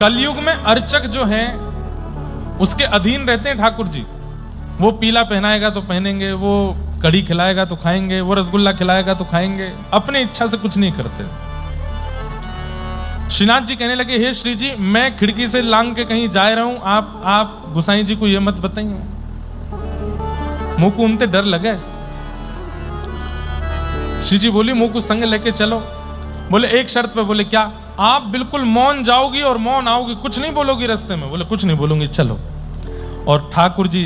कलयुग में अर्चक जो है उसके अधीन रहते हैं ठाकुर जी। वो पीला पहनाएगा तो पहनेंगे, वो कड़ी खिलाएगा तो खाएंगे, वो रसगुल्ला खिलाएगा तो खाएंगे, अपनी इच्छा से कुछ नहीं करते। श्रीनाथ जी कहने लगे, हे श्री जी, मैं खिड़की से लांग के कहीं जा रहा हूं, आप गुसाई जी को ये मत बताइए, मुंह को उनते डर लगे। श्री जी बोली, मुंह को संग लेके चलो। बोले एक शर्त पे। बोले क्या? आप बिल्कुल मौन जाओगी और मौन आओगी, कुछ नहीं बोलोगी रास्ते में। बोले कुछ नहीं बोलूंगी, चलो। और ठाकुर जी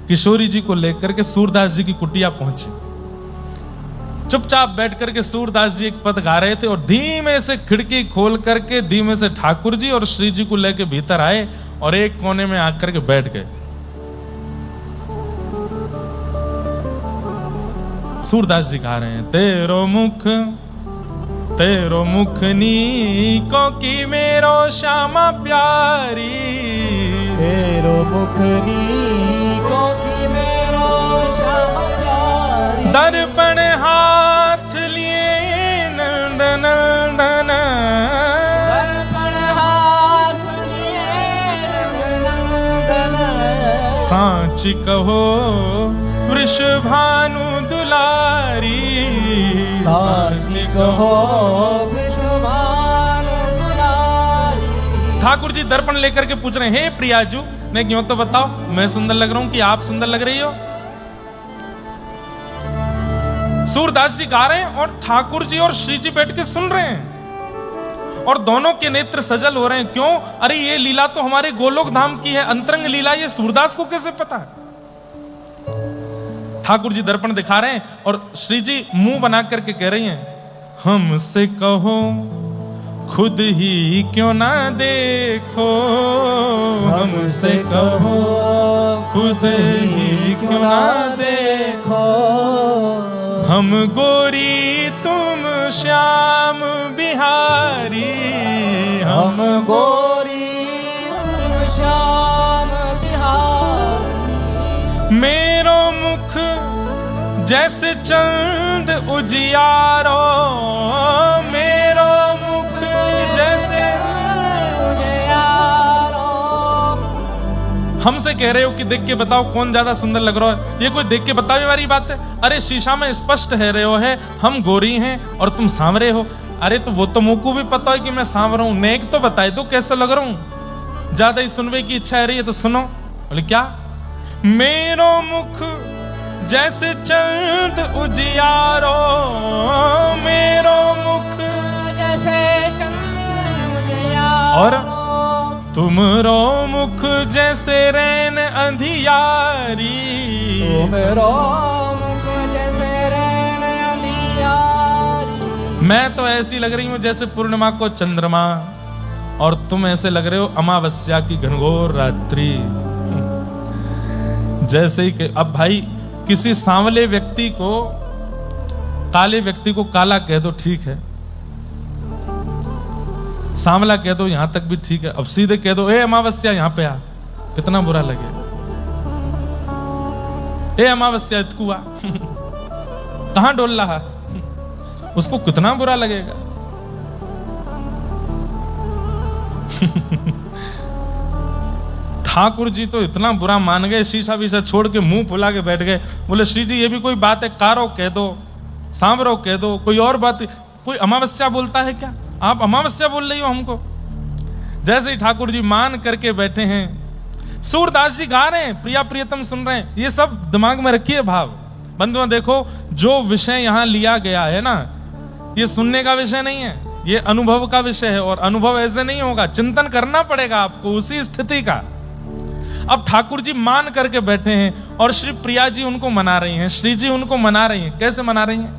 किशोरी जी को लेकर के सूरदास जी की कुटिया पहुंचे। चुपचाप बैठ करके सूरदास जी एक पद गा रहे थे और धीमे से खिड़की खोल करके धीमे से ठाकुर जी और श्री जी को लेके भीतर आए और एक कोने में आकर के बैठ गए। सूरदास जी गा रहे हैं, तेरो मुख नीको की मेरो श्यामा प्यारी, तेरो मुख नीको की मेरो श्यामा प्यारी, दर्पण हाथ लिए नंद नंदन, दर्पण हाथ लिए नंदन, सांच कहो वृषभानु दुलारी, सांच कहो वृषभानु दुलारी। ठाकुर जी दर्पण लेकर के पूछ रहे हैं, हे प्रियाजू, नहीं क्यों तो बताओ, मैं सुंदर लग रहा हूं कि आप सुंदर लग रही हो? सूरदास जी गा रहे हैं और ठाकुर जी और श्री जी बैठ के सुन रहे हैं और दोनों के नेत्र सजल हो रहे हैं। क्यों? अरे ये लीला तो हमारे गोलोक धाम की है, अंतरंग लीला, ये सूरदास को कैसे पता है? ठाकुर जी दर्पण दिखा रहे हैं और श्री जी मुंह बना करके कह रही हैं, हमसे कहो खुद ही क्यों ना देखो, हमसे कहो खुद ही क्यों ना देखो, हम गोरी तुम श्याम बिहारी, हम गोरी तुम श्याम बिहारी, मेरो मुख जैसे चंद उजियारो, मेरो मुख जैसे उजियारो। हमसे कह रहे हो कि देख के बताओ कौन ज्यादा सुंदर लग रहा है? ये कोई देख के बतावे वाली बात है? अरे शीशा में स्पष्ट है रहे हो है, हम गोरी हैं और तुम सांवरे हो। अरे तो वो तो मुंह को भी पता है कि मैं सांवरा हूं, नेक तो बताए तो कैसे लग रहा हूं? ज्यादा ही सुनने की इच्छा है रही है तो सुनो। बोले क्या? मेरो मुख जैसे चंद उजियारो, मेरो मुख जैसे चंद उजियारो, और तुमरो मुख जैसे रैन अंधियारी, तुमरो मुख जैसे रैन अंधियारी। मैं तो ऐसी लग रही हूं जैसे पूर्णिमा को चंद्रमा और तुम ऐसे लग रहे हो अमावस्या की घनघोर रात्रि। जैसे ही कि अब भाई किसी सांवले व्यक्ति को, काले व्यक्ति को काला कह दो ठीक है, सांवला कह दो यहां तक भी ठीक है, अब सीधे कह दो ए अमावस्या यहां पे आ, कितना बुरा लगे। ए अमावस्या इतकुआ कहां डोल रहा, उसको कितना बुरा लगेगा। ठाकुर जी तो इतना बुरा मान गए, शीशा वीशा छोड़ के मुंह फुला के बैठ गए। बोले श्री जी ये भी कोई बात है? कारो कह दो, सांवरो कह दो, कोई और बात। कोई अमावस्या बोलता है क्या? आप अमावस्या बोल रही हो हमको? जैसे ही ठाकुर जी मान करके बैठे हैं, सूरदास जी गा रहे हैं, प्रिया प्रियतम सुन रहे हैं। ये सब दिमाग में रखिए भाव। बंधुओं देखो, जो विषय यहां लिया गया है ना, ये सुनने का विषय नहीं है, ये अनुभव का विषय है। और अनुभव ऐसे नहीं होगा, चिंतन करना पड़ेगा आपको उसी स्थिति का। अब ठाकुर जी मान करके बैठे हैं और श्री प्रिया जी उनको मना रही हैं, श्री जी उनको मना रही हैं। कैसे मना रही हैं?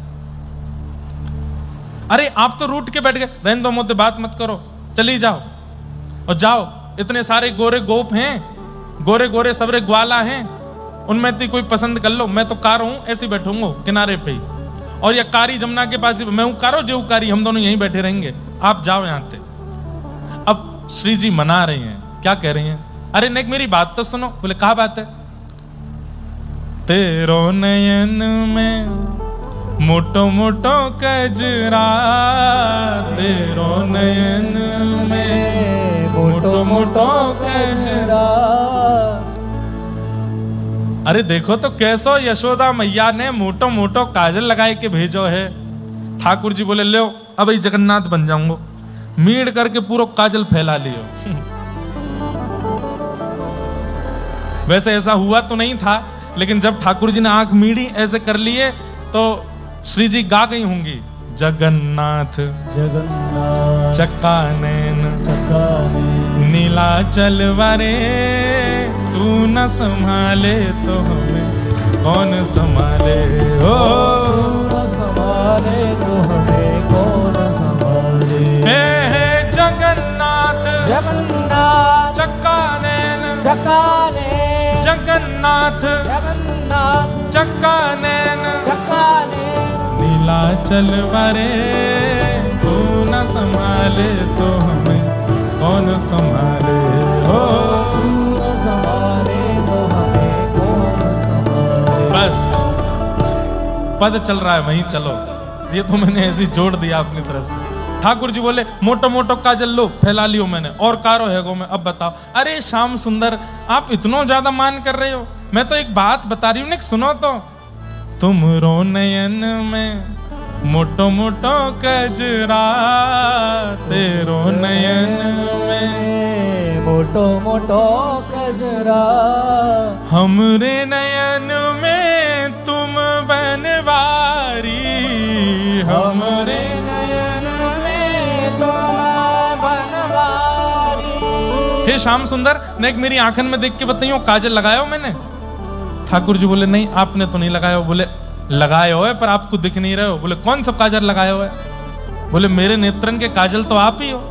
अरे आप तो रूठ के बैठ गए, रहने दो, मुझसे बात मत करो, चली जाओ और जाओ। इतने सारे गोरे गोप हैं, गोरे गोरे सबरे ग्वाला हैं, उनमें तो कोई पसंद कर लो। मैं तो कार हूं, ऐसे बैठूंगा किनारे पे ही, और या कारी जमुना के पास ही, मैं हूं कारो जेऊ कारी, हम दोनों यहीं बैठे रहेंगे, आप जाओ यहां से। अब श्री जी मना रही हैं, क्या कह रही हैं? अरे नेक मेरी बात तो सुनो। बोले कहा बात है? तेरो नयन में मोटो मोटो कजरा, तेरो नयन में मोटो मोटो कजरा। अरे देखो तो कैसो यशोदा मैया ने मोटो मोटो काजल लगाए के भेजो है। ठाकुर जी बोले लो अब जगन्नाथ बन जाऊंगो, मीड़ करके पूरा काजल फैला लियो। वैसे ऐसा हुआ तो नहीं था, लेकिन जब ठाकुर जी ने आंख मीड़ी ऐसे कर लिए तो श्री जी गा गई होंगी, जगन्नाथ जगन्नाथ चक्का नैन चकाने नीलाचल वारे, तू न संभाले तो हमें कौन संभाले। ओ कौन संभाले तो हमें कौन संभाले। हे जगन्नाथ जगन्नाथ चक्का नैन चकाने जगन्नाथ जगन्नाथ चक्का नैन चकाने नीलाचल वारे, तू न संभाले तो हमें कौन संभाले। हो कौन संभाले तो हमें कौन संभाले। बस पद चल रहा है वहीं चलो, ये तो मैंने ऐसे ही जोड़ दिया अपनी तरफ से। ठाकुर जी बोले मोटो मोटो काजल लो फैला लियो मैंने, और कारो है गो में। अब बताओ, अरे श्याम सुंदर आप इतना ज्यादा मान कर रहे हो, मैं तो एक बात बता रही हूं ना, सुनो तो। तुमरो नयन में मोटो मोटो कजरा, तेरो नयन में मोटो मोटो कजरा, हमरे नयन में तुम बनवारी, हमरे नयन में तुम बनवारी। हे श्याम सुंदर ने एक मेरी आंखन में देख के बताइयो काजल लगायो मैंने। ठाकुर जी बोले नहीं आपने तो नहीं लगाया। बोले लगाए हो है पर आपको दिख नहीं रहे हो। बोले कौन सा काजल लगाए हो है? बोले मेरे नेत्रन के काजल तो आप ही हो,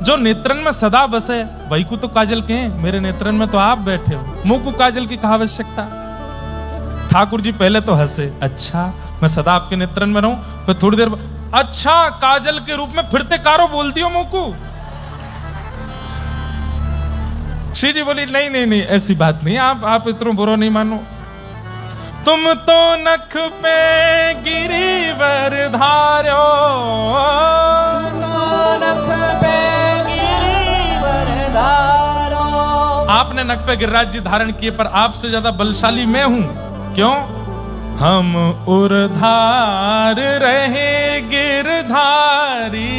जो नेत्रन में सदा बसे वही को तो काजल के हैं, मेरे नेत्रन में तो आप बैठे हो, मुंह को काजल की कहा आवश्यकता। ठाकुर जी पहले तो हंसे, अच्छा मैं सदा आपके नेत्रन में रहूं, फिर थोड़ी देर अच्छा काजल के रूप में फिरते कारो बोलती हो मुंह को। श्री जी बोली नहीं नहीं नहीं ऐसी बात नहीं, आप इतना बुरा नहीं मानो। तुम तो नख पे गिरिवर धार्यो, नख पे गिरिवर धारो। आपने नख पे गिरिराज जी धारण किए, पर आपसे ज्यादा बलशाली मैं हूं। क्यों? हम उर्धार रहे गिरधारी,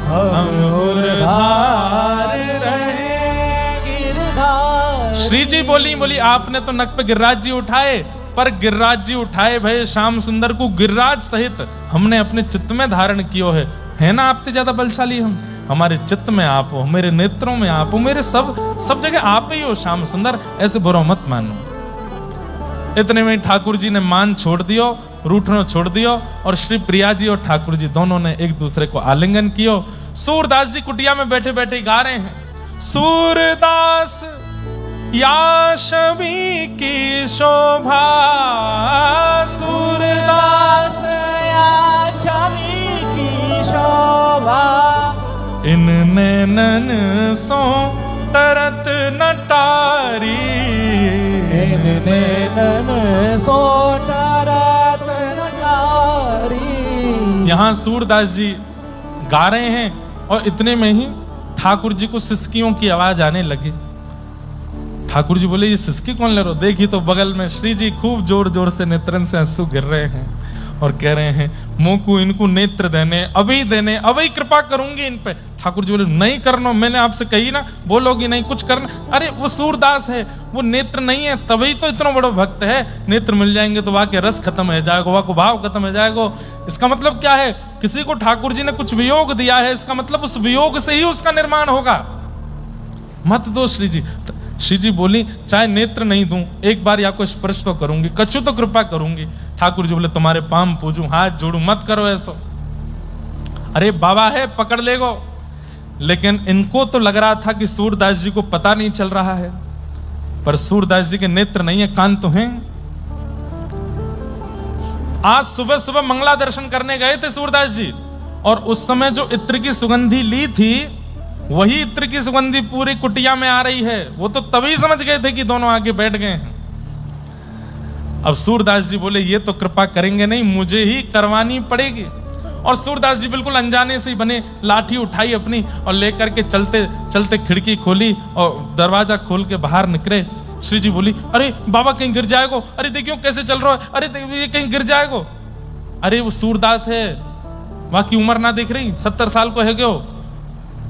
हम उर्धार रहे गिरधारी। श्री जी बोली आपने तो नख पे गिरिराज जी उठाए, पर गिरिराज जी उठाए भय श्याम सुंदर को गिरिराज सहित हमने अपने चित्त में धारण कियो है ना आपसे ज्यादा बलशाली हम। हमारे चित्त में आप हो, मेरे नेत्रों में आप हो, मेरे सब जगह आप ही हो श्याम सुंदर, ऐसे बुरा मत मानो। इतने में ठाकुर जी ने मान छोड़ दियो, रूठनो छोड़ दियो, और श्री प्रिया जी और ठाकुर जी दोनों ने एक दूसरे को आलिंगन कियो। सूरदास जी कुटिया में बैठे बैठे गा रहे हैं, सूरदास या छवि की शोभा, सूरदास या छवि की शोभा, इन नैनन सो तरत नटारी, इन नैनन सो तरत नटारी। यहां सूरदास जी गा रहे हैं और इतने में ही ठाकुर जी को सिसकियों की आवाज आने लगी। ठाकुर जी बोले ये सिसकी कौन ले रहे हो? देखी तो बगल में श्री जी खूब जोर जोर से नेत्रन से आंसू गिर रहे हैं और कह रहे हैं मोकू इनको नेत्र देने, अभी कृपा करूंगी इन पे। ठाकुर जी बोले नहीं करना, मैंने आपसे कही ना, बोलोगी नहीं कुछ करना। अरे वो सूरदास है, वो नेत्र नहीं है, तभी तो इतना बड़ा भक्त है। नेत्र मिल जाएंगे तो वहां के रस खत्म हो जाएगा, वहां को भाव खत्म हो जाएगा। इसका मतलब क्या है? किसी को ठाकुर जी ने कुछ वियोग दिया है, इसका मतलब उस वियोग से ही उसका निर्माण होगा। मत दो श्री जी। श्री जी बोली चाहे नेत्र नहीं दूं, एक बार या को स्पर्श तो करूंगी, कछु तो कृपा करूंगी। ठाकुर जी बोले तुम्हारे पाम पूजूं, हाथ जोड़ूं, मत करो ऐसा। अरे बाबा है पकड़ लेगो। लेकिन इनको तो लग रहा था कि सूरदास जी को पता नहीं चल रहा है, पर सूरदास जी के नेत्र नहीं है, कान तो हैं। आज सुबह सुबह मंगला दर्शन करने गए थे सूरदास जी, और उस समय जो इत्र की सुगंधी ली थी वही इत्र की सुगंधी पूरी कुटिया में आ रही है। वो तो तभी समझ गए थे कि दोनों आगे बैठ गए हैं। अब सूरदास जी बोले ये तो कृपा करेंगे नहीं, मुझे ही करवानी पड़ेगी। और सूरदास जी बिल्कुल अनजाने से ही बने, लाठी उठाई अपनी और लेकर के चलते चलते खिड़की खोली और दरवाजा खोल के बाहर निकले। श्री जी बोली, अरे बाबा कहीं गिर जाएगो, अरे देखियो कैसे चल रहा है, अरे ये कहीं गिर जाएगो। अरे वो सूरदास है, वहां की उम्र ना देख रही, 70 साल को है गयो,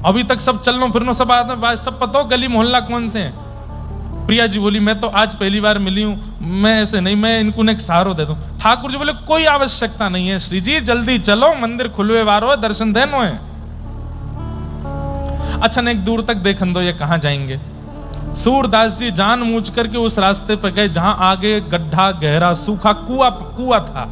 अभी तक सब चलनो फिरनो सब सब पता हो गली मोहल्ला कौन से हैं। प्रिया जी बोली, मैं तो आज पहली बार मिली हूं, मैं ऐसे नहीं, मैं इनको एक सहारो दे दूं। ठाकुर जी बोले, कोई आवश्यकता नहीं है श्री जी, जल्दी चलो, मंदिर खुलवे वारो है, दर्शन देनो है। अच्छा न एक दूर तक देखन दो, ये कहां जाएंगे। सूरदास जी जानबूझ करके उस रास्ते पर गए जहां आगे गड्ढा गहरा सूखा कुआ था।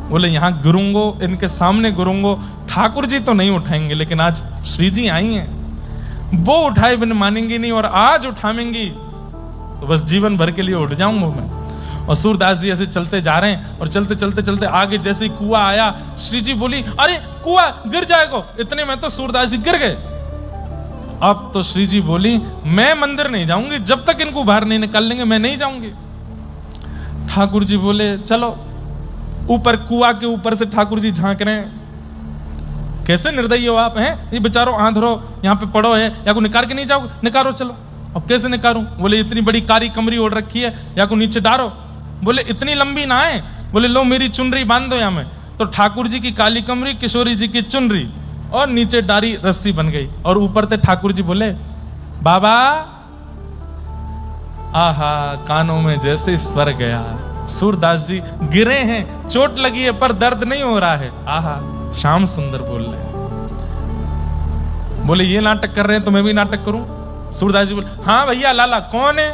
बोले यहां गिरूंगो, इनके सामने गिरूंगो, ठाकुर जी तो नहीं उठाएंगे, लेकिन आज श्री जी आई हैं, वो उठाए बिन मानेंगी नहीं, और आज उठाएंगी तो बस जीवन भर के लिए उठ जाऊंगा मैं। और सूरदास जी ऐसे चलते जा रहे हैं और चलते चलते चलते आगे जैसे ही कुआं आया, श्री जी बोली, अरे कुआं गिर जाएगा। इतने में तो सूरदास जी गिर गए। अब तो श्री जी बोली, मैं मंदिर नहीं जाऊंगी, जब तक इनको बाहर नहीं निकाल लेंगे मैं नहीं जाऊंगी। ठाकुर जी बोले, चलो। ऊपर कुआं के ऊपर से ठाकुर जी झांक रहे हैं, कैसे निर्दयी हो आप हैं, ये बेचारो आंधरो यहाँ पे पड़ो है, या को निकाल के नहीं जाओगे, निकालो चलो। अब कैसे निकालूं? बोले इतनी बड़ी कारी कमरी ओढ़ रखी है, या को नीचे डारो। बोले इतनी लंबी ना है। बोले लो मेरी चुनरी बांध दो यहाँ में। तो ठाकुर जी की काली कमरी, किशोरी जी की चुनरी, और नीचे डारी रस्सी बन गई, और ऊपर से ठाकुर जी बोले, बाबा आहा, कानों में जैसे स्वर गया। सूरदास जी गिरे हैं, चोट लगी है, पर दर्द नहीं हो रहा है। आहा, श्याम सुंदर बोल रहे हैं। बोले ये नाटक कर रहे हैं तो मैं भी नाटक करूं। सूरदास जी बोले, हाँ भैया लाला कौन है?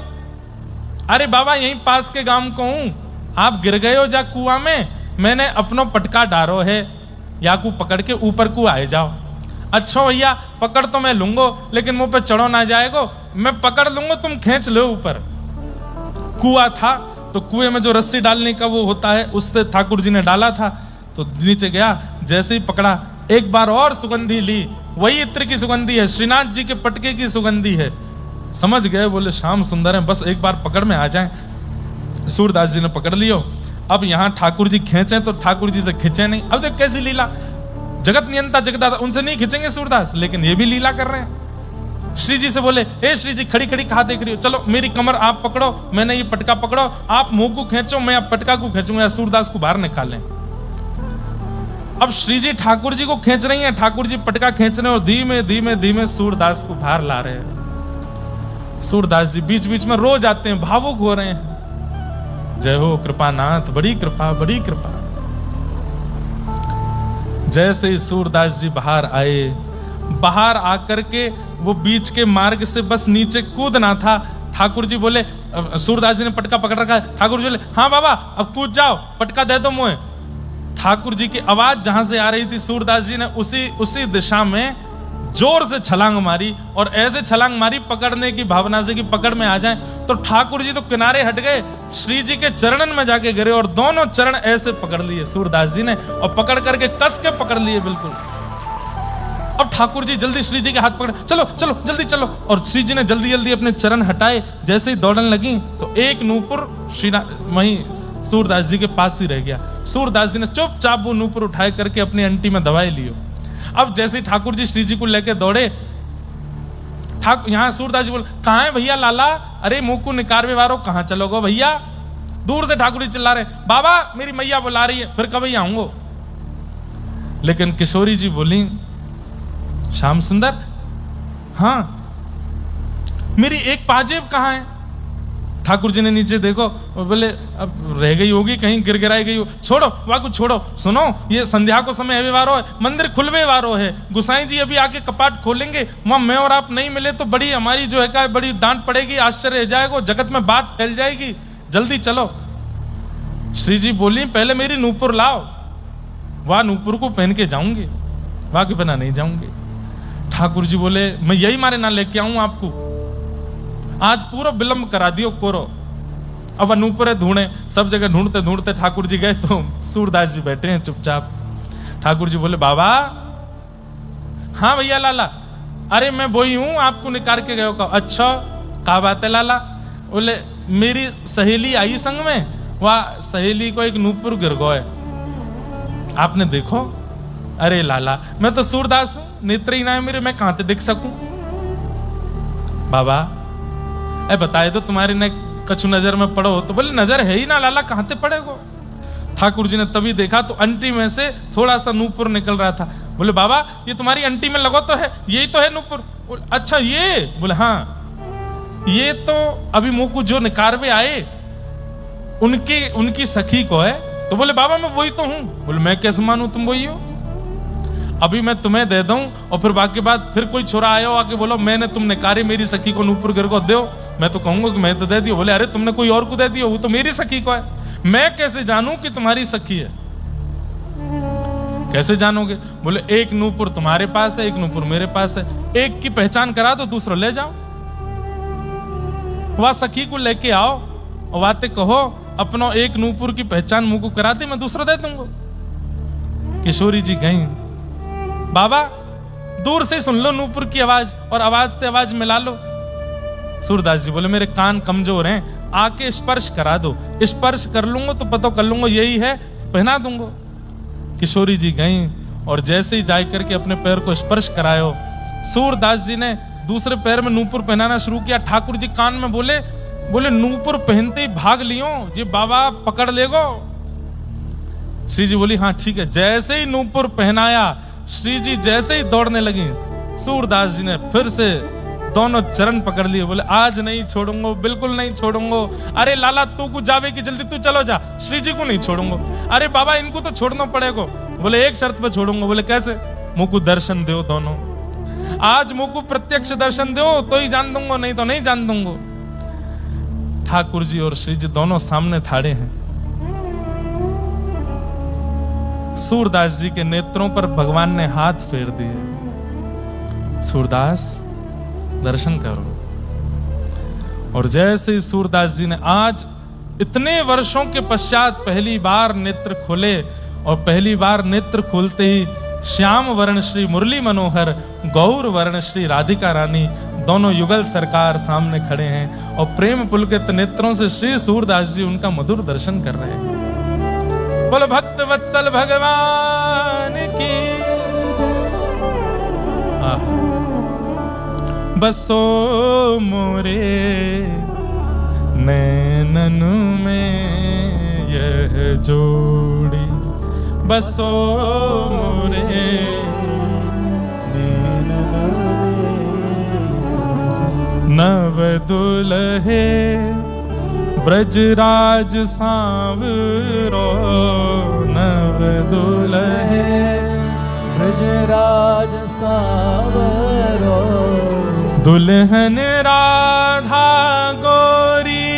अरे बाबा यहीं पास के गांव को हूं, आप गिर गए हो जा कुआं में, मैंने अपनो पटका डारो है, या को पकड़ के ऊपर को आए जाओ। अच्छा भैया पकड़ तो मैं लूंगो, लेकिन मुंह पे चढ़ो ना जाएगो, मैं पकड़ लूंगो, तुम खींच लो ऊपर। कुआं था तो कुएं में जो रस्सी डालने का वो होता है, उससे ठाकुर जी ने डाला था, तो नीचे गया, जैसे ही पकड़ा, एक बार और सुगंधी ली, वही इत्र की सुगंधी है, श्रीनाथ जी के पटके की सुगंधी है। समझ गए, बोले श्याम सुंदर है, बस एक बार पकड़ में आ जाए। सूरदास जी ने पकड़ लियो। अब यहां ठाकुर जी खींचे तो ठाकुर जी से खींचे नहीं। अब देख कैसी लीला, जगत नियंता जगदाता, उनसे नहीं खींचेंगे सूरदास, लेकिन ये भी लीला कर रहे हैं। श्री जी से बोले, हे श्री जी खड़ी खड़ी कहां देख रही हो, चलो मेरी कमर आप पकड़ो, मैंने ये पटका पकड़ो, आप मुंह को खींचो, मैं आप पटका को खींचूंगा, सूरदास को बाहर निकालें। अब श्री जी ठाकुर जी को खींच रही हैं, ठाकुर जी पटका खींच रहे हैं, और धीमे धीमे धीमे सूरदास को बाहर ला रहे हैं। सूरदास जी बीच बीच में रो जाते हैं, भावुक हो रहे हैं। जय हो कृपानाथ, बड़ी कृपा बड़ी कृपा। जैसे ही सूरदास जी बाहर आए, बाहर आकर के वो बीच के मार्ग से बस नीचे कूदना था। ठाकुर जी बोले, सूरदास जी ने पटका पकड़ रखा है, ठाकुर जी बोले, हाँ बाबा अब कूद जाओ, पटका दे दो मुझे। ठाकुर जी की आवाज जहां से आ रही थी, सूरदास जी ने उसी दिशा में जोर से छलांग मारी, और ऐसे छलांग मारी पकड़ने की भावना से कि पकड़ में आ जाए। तो ठाकुर जी तो किनारे हट गए, श्री जी के चरणन में जाके गिरे, और दोनों चरण ऐसे पकड़ लिए सूरदास जी ने, और पकड़ करके कस के पकड़ लिए बिल्कुल। अब ठाकुर जी जल्दी श्री जी के हाथ पकड़े, चलो चलो जल्दी चलो, और श्री जी ने जल्दी जल्दी अपने चरण हटाए। जैसे ही दौड़ने लगी तो एक नूपुर वहीं सूरदास जी के पास ही रह गया। सूरदास जी ने चुपचाप वो नूपुर उठाए करके अपनी अंटी में दबाए लियो। अब जैसे ठाकुर जी श्री जी को लेके दौड़े, यहां सूरदास जी बोले, कहां है भैया लाला? अरे मुंह को निकारवे वारो, कहां चलोगे भैया? दूर से ठाकुर जी चिल्ला रहे, बाबा मेरी मैया बुला रही है, फिर कभी आऊंगो। लेकिन किशोरी जी बोली, श्याम सुंदर, हाँ मेरी एक पाजेब कहां है? ठाकुर जी ने नीचे देखो, बोले अब रह गई होगी, कहीं गिर गिराई गई हो, छोड़ो वहां को छोड़ो। सुनो ये संध्या को समय है वारो है, मंदिर खुलवे वारो है, गुसाई जी अभी आके कपाट खोलेंगे, वहां मैं और आप नहीं मिले तो बड़ी हमारी जो है क्या बड़ी डांट पड़ेगी, आश्चर्य रह जाएगा, जगत में बात फैल जाएगी, जल्दी चलो। श्री जी बोली, पहले मेरी नूपुर लाओ, वहां नूपुर को पहन के जाऊंगी, वहां के बिना नहीं जाऊंगी। ठाकुर जी बोले, मैं यही मारे ना लेके आऊं आपको, आज पूरा विलंब करा दियो कोरो। अब अनूपुरे ढूंढे, सब जगह ढूंढते ढूंढते ठाकुर जी गए तो सूरदास जी बैठे हैं चुपचाप। ठाकुर जी बोले, बाबा हाँ भैया लाला, अरे मैं वही हूं, आपको निकाल के गए हो। अच्छा क्या बात है लाला? बोले मेरी सहेली आई संग में, वह सहेली को एक नूपुर गिर गए, आपने देखो? अरे लाला, मैं तो सूरदास हूं, नेत्र ही ना है मेरे, मैं कहां से दिख सकूं? बाबा ए बताए तो तुम्हारी ने कछु नजर में पड़ो? तो बोले नजर है ही ना लाला, कहां से पड़ेगो? ठाकुर जी ने तभी देखा तो अंटी में से थोड़ा सा नूपुर निकल रहा था। बोले बाबा ये तुम्हारी अंटी में लगो तो है, यही तो है नूपुर। अच्छा ये? बोले हाँ, ये तो अभी मुंह को जो निकारवे आए उनकी सखी को है। तो बोले बाबा मैं वही तो हूं। बोले मैं कैसे मानूं तुम वही हो? अभी मैं तुम्हें दे दूं और फिर बाकी बात फिर कोई छोरा आयो आके बोलो मैंने तुम निकारे मेरी सखी को नूपुर गिर को दो, मैं तो कहूंगा कि मैं तो दे दियो। बोले अरे तुमने कोई और को दे दियो, वो तो मेरी सखी को है, मैं कैसे जानूं कि तुम्हारी सखी है? कैसे जानोगे? बोले एक नूपुर तुम्हारे पास है, एक नूपुर मेरे पास है, एक की पहचान करा दो, दूसरा ले जाओ। वह सखी को लेके आओ और बातें कहो, अपना एक नूपुर की पहचान मुंह को करा दी, मैं दूसरा दे दूंगा। किशोरी जी गई, बाबा दूर से सुन लो नूपुर की आवाज और आवाज से आवाज मिला लो। सूरदास जी बोले मेरे कान कमजोर हैं, आके स्पर्श करा दो, स्पर्श कर लूंगा तो पता कर लूंगा यही है, पहना दूंगा। किशोरी जी गई और जैसे ही जाकर करके अपने पैर को स्पर्श करायो, सूरदास जी ने दूसरे पैर में नूपुर पहनाना शुरू किया। ठाकुर जी कान में बोले नूपुर पहनते ही भाग लियो, ये बाबा पकड़ लेगो। श्री जी बोली हाँ ठीक है। जैसे ही नूपुर पहनाया, श्री जी जैसे ही दौड़ने लगी, सूरदास जी ने फिर से दोनों चरण पकड़ लिए। बोले आज नहीं छोड़ूंगा, बिल्कुल नहीं छोड़ूंगा। अरे लाला तू को जावे की जल्दी, तू चलो जा, श्री जी को नहीं छोड़ूंगा। अरे बाबा इनको तो छोड़ना पड़ेगा। बोले एक शर्त पे छोड़ूंगा। बोले कैसे? मुझ को दर्शन दो दोनों, आज मुझ को प्रत्यक्ष दर्शन दो तो ही जान दूंगा, नहीं तो नहीं जान दूंगा। ठाकुर जी और श्री जी दोनों सामने थाड़े हैं। सूरदास जी के नेत्रों पर भगवान ने हाथ फेर दिए, सूरदास दर्शन करो। और जैसे ही सूरदास जी ने आज इतने वर्षों के पश्चात पहली बार नेत्र खोले, और पहली बार नेत्र खोलते ही श्याम वर्ण श्री मुरली मनोहर, गौर वर्ण श्री राधिका रानी दोनों युगल सरकार सामने खड़े हैं और प्रेम पुलकित नेत्रों से श्री सूरदास जी उनका मधुर दर्शन कर रहे हैं। बोलो भक्त वत्सल भगवान की। बसो मोरे नैनन में यह जोड़ी, बसो मोरे नव दुल्हे ब्रजराज सांवरो, नव दुल्हे ब्रजराज सांवरो, दुल्हन राधा गोरी,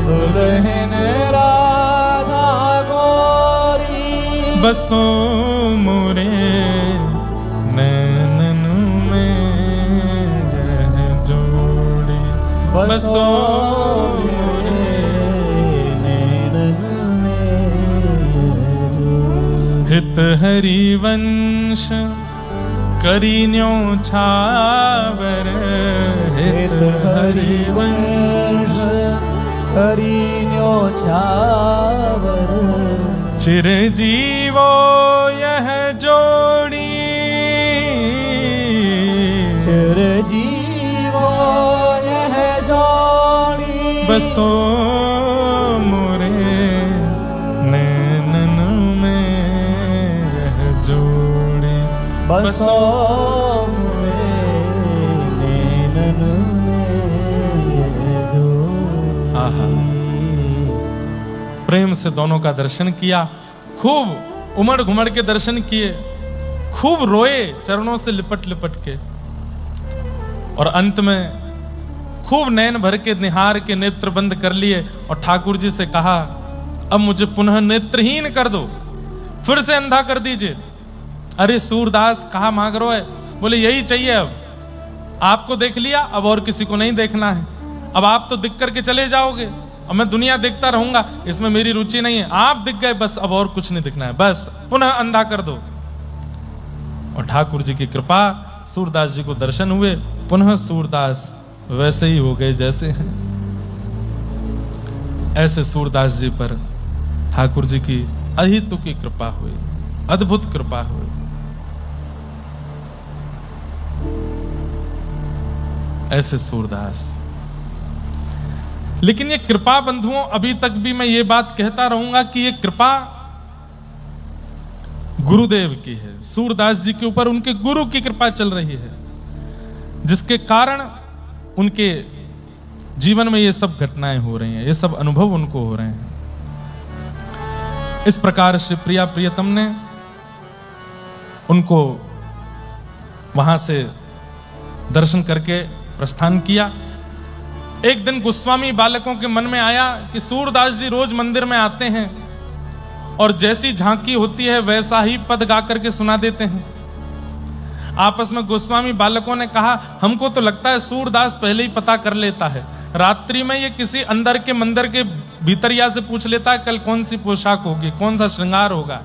दुल्हन राधा गोरी, बसो मोरे नैनन में यह जोड़ी, बसो मोरे नैनन में हित हरिवंश करीन्यो छावर, हित हरिवंश करीन्यो छावर, चिरजीवो यह जोड़ी, चिरजीवो यह जोड़ी, बसो मोरे नैनन में यह जोड़ी, बसो मोरे नैनन में यह जोड़ी। आहा, प्रेम से दोनों का दर्शन किया, खूब उमड़ घुमड़ के दर्शन किए, खूब रोए चरणों से लिपट लिपट के, और अंत में खूब नैन भर के निहार के नेत्र बंद कर लिए और ठाकुर जी से कहा अब मुझे पुनः नेत्रहीन कर दो, फिर से अंधा कर दीजिए। अरे सूरदास कहा मांग रहे है? बोले यही चाहिए, अब आपको देख लिया, अब और किसी को नहीं देखना है, अब आप तो दिख करके चले जाओगे, अब मैं दुनिया देखता रहूंगा, इसमें मेरी रुचि नहीं है, आप दिख गए बस, अब और कुछ नहीं दिखना है, बस पुनः अंधा कर दो। और ठाकुर जी की कृपा, सूरदास जी को दर्शन हुए, पुनः सूरदास वैसे ही हो गए जैसे हैं। ऐसे सूरदास जी पर ठाकुर जी की अहितु की कृपा हुई। अद्भुत कृपा हुई। ऐसे सूरदास। लेकिन ये कृपा बंधुओं, अभी तक भी मैं ये बात कहता रहूंगा कि ये कृपा गुरुदेव की है। सूरदास जी के ऊपर उनके गुरु की कृपा चल रही है, जिसके कारण उनके जीवन में ये सब घटनाएं हो रही हैं, ये सब अनुभव उनको हो रहे हैं। इस प्रकार श्री प्रिया प्रियतम ने उनको वहां से दर्शन करके प्रस्थान किया। एक दिन गोस्वामी बालकों के मन में आया कि सूरदास जी रोज मंदिर में आते हैं और जैसी झांकी होती है वैसा ही पद गा करके सुना देते हैं। आपस में गोस्वामी बालकों ने कहा, हमको तो लगता है सूरदास पहले ही पता कर लेता है, रात्रि में ये किसी अंदर के मंदिर के भीतरिया से पूछ लेता है कल कौन सी पोशाक होगी, कौन सा श्रृंगार होगा।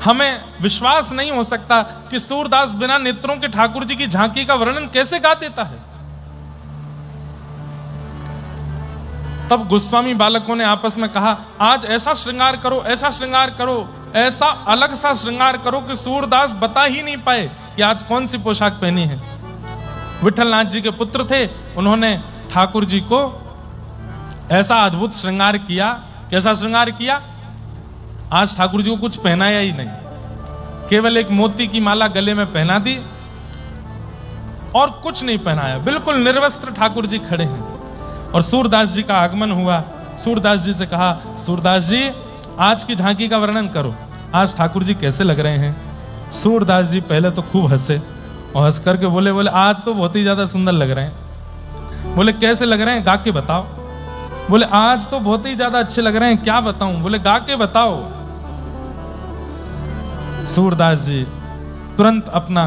हमें विश्वास नहीं हो सकता कि सूरदास बिना नेत्रों के ठाकुर जी की झांकी का वर्णन कैसे गा देता है। तब गोस्वामी बालकों ने आपस में कहा, आज ऐसा श्रृंगार करो, ऐसा श्रृंगार करो, ऐसा अलग सा श्रृंगार करो कि सूरदास बता ही नहीं पाए कि आज कौन सी पोशाक पहनी है। विठलनाथ जी के पुत्र थे, उन्होंने ठाकुर जी को ऐसा अद्भुत श्रृंगार किया। कैसा श्रृंगार किया? आज ठाकुर जी को कुछ पहनाया ही नहीं, केवल एक मोती की माला गले में पहना दी और कुछ नहीं पहनाया, बिल्कुल निर्वस्त्र ठाकुर जी खड़े हैं। और सूरदास जी का आगमन हुआ। सूरदास जी से कहा, सूरदास जी आज की झांकी का वर्णन करो, आज ठाकुर जी कैसे लग रहे हैं। सूरदास जी पहले तो खूब हंसे और हंस करके बोले आज तो बहुत ही ज्यादा सुंदर लग रहे हैं। बोले कैसे लग रहे हैं, गा के बताओ। बोले आज तो बहुत ही ज्यादा अच्छे लग रहे हैं, क्या बताऊं। बोले गा के बताओ। सूरदास जी तुरंत अपना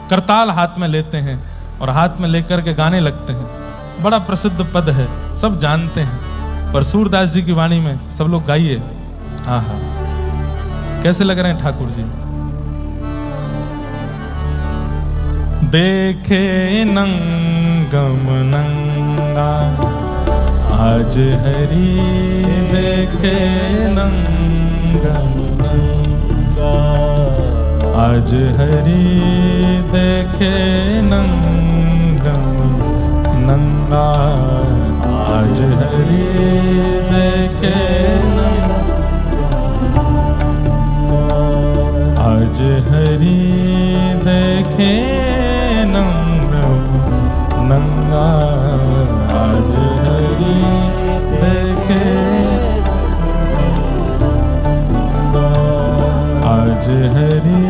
करताल हाथ में लेते हैं और हाथ में लेकर के गाने लगते हैं। बड़ा प्रसिद्ध पद है, सब जानते हैं, पर सूरदास जी की वाणी में सब लोग गाइए। हाँ हाँ, कैसे लग रहे हैं ठाकुर जी। देखे नंगम नंगा आज हरि, देखे नंगम नंगा आज हरि, देखे नंगम नंगा आज हरि, देखे आज हरि, देखे नंगम नंगा आज हरि, देखे आज हरि,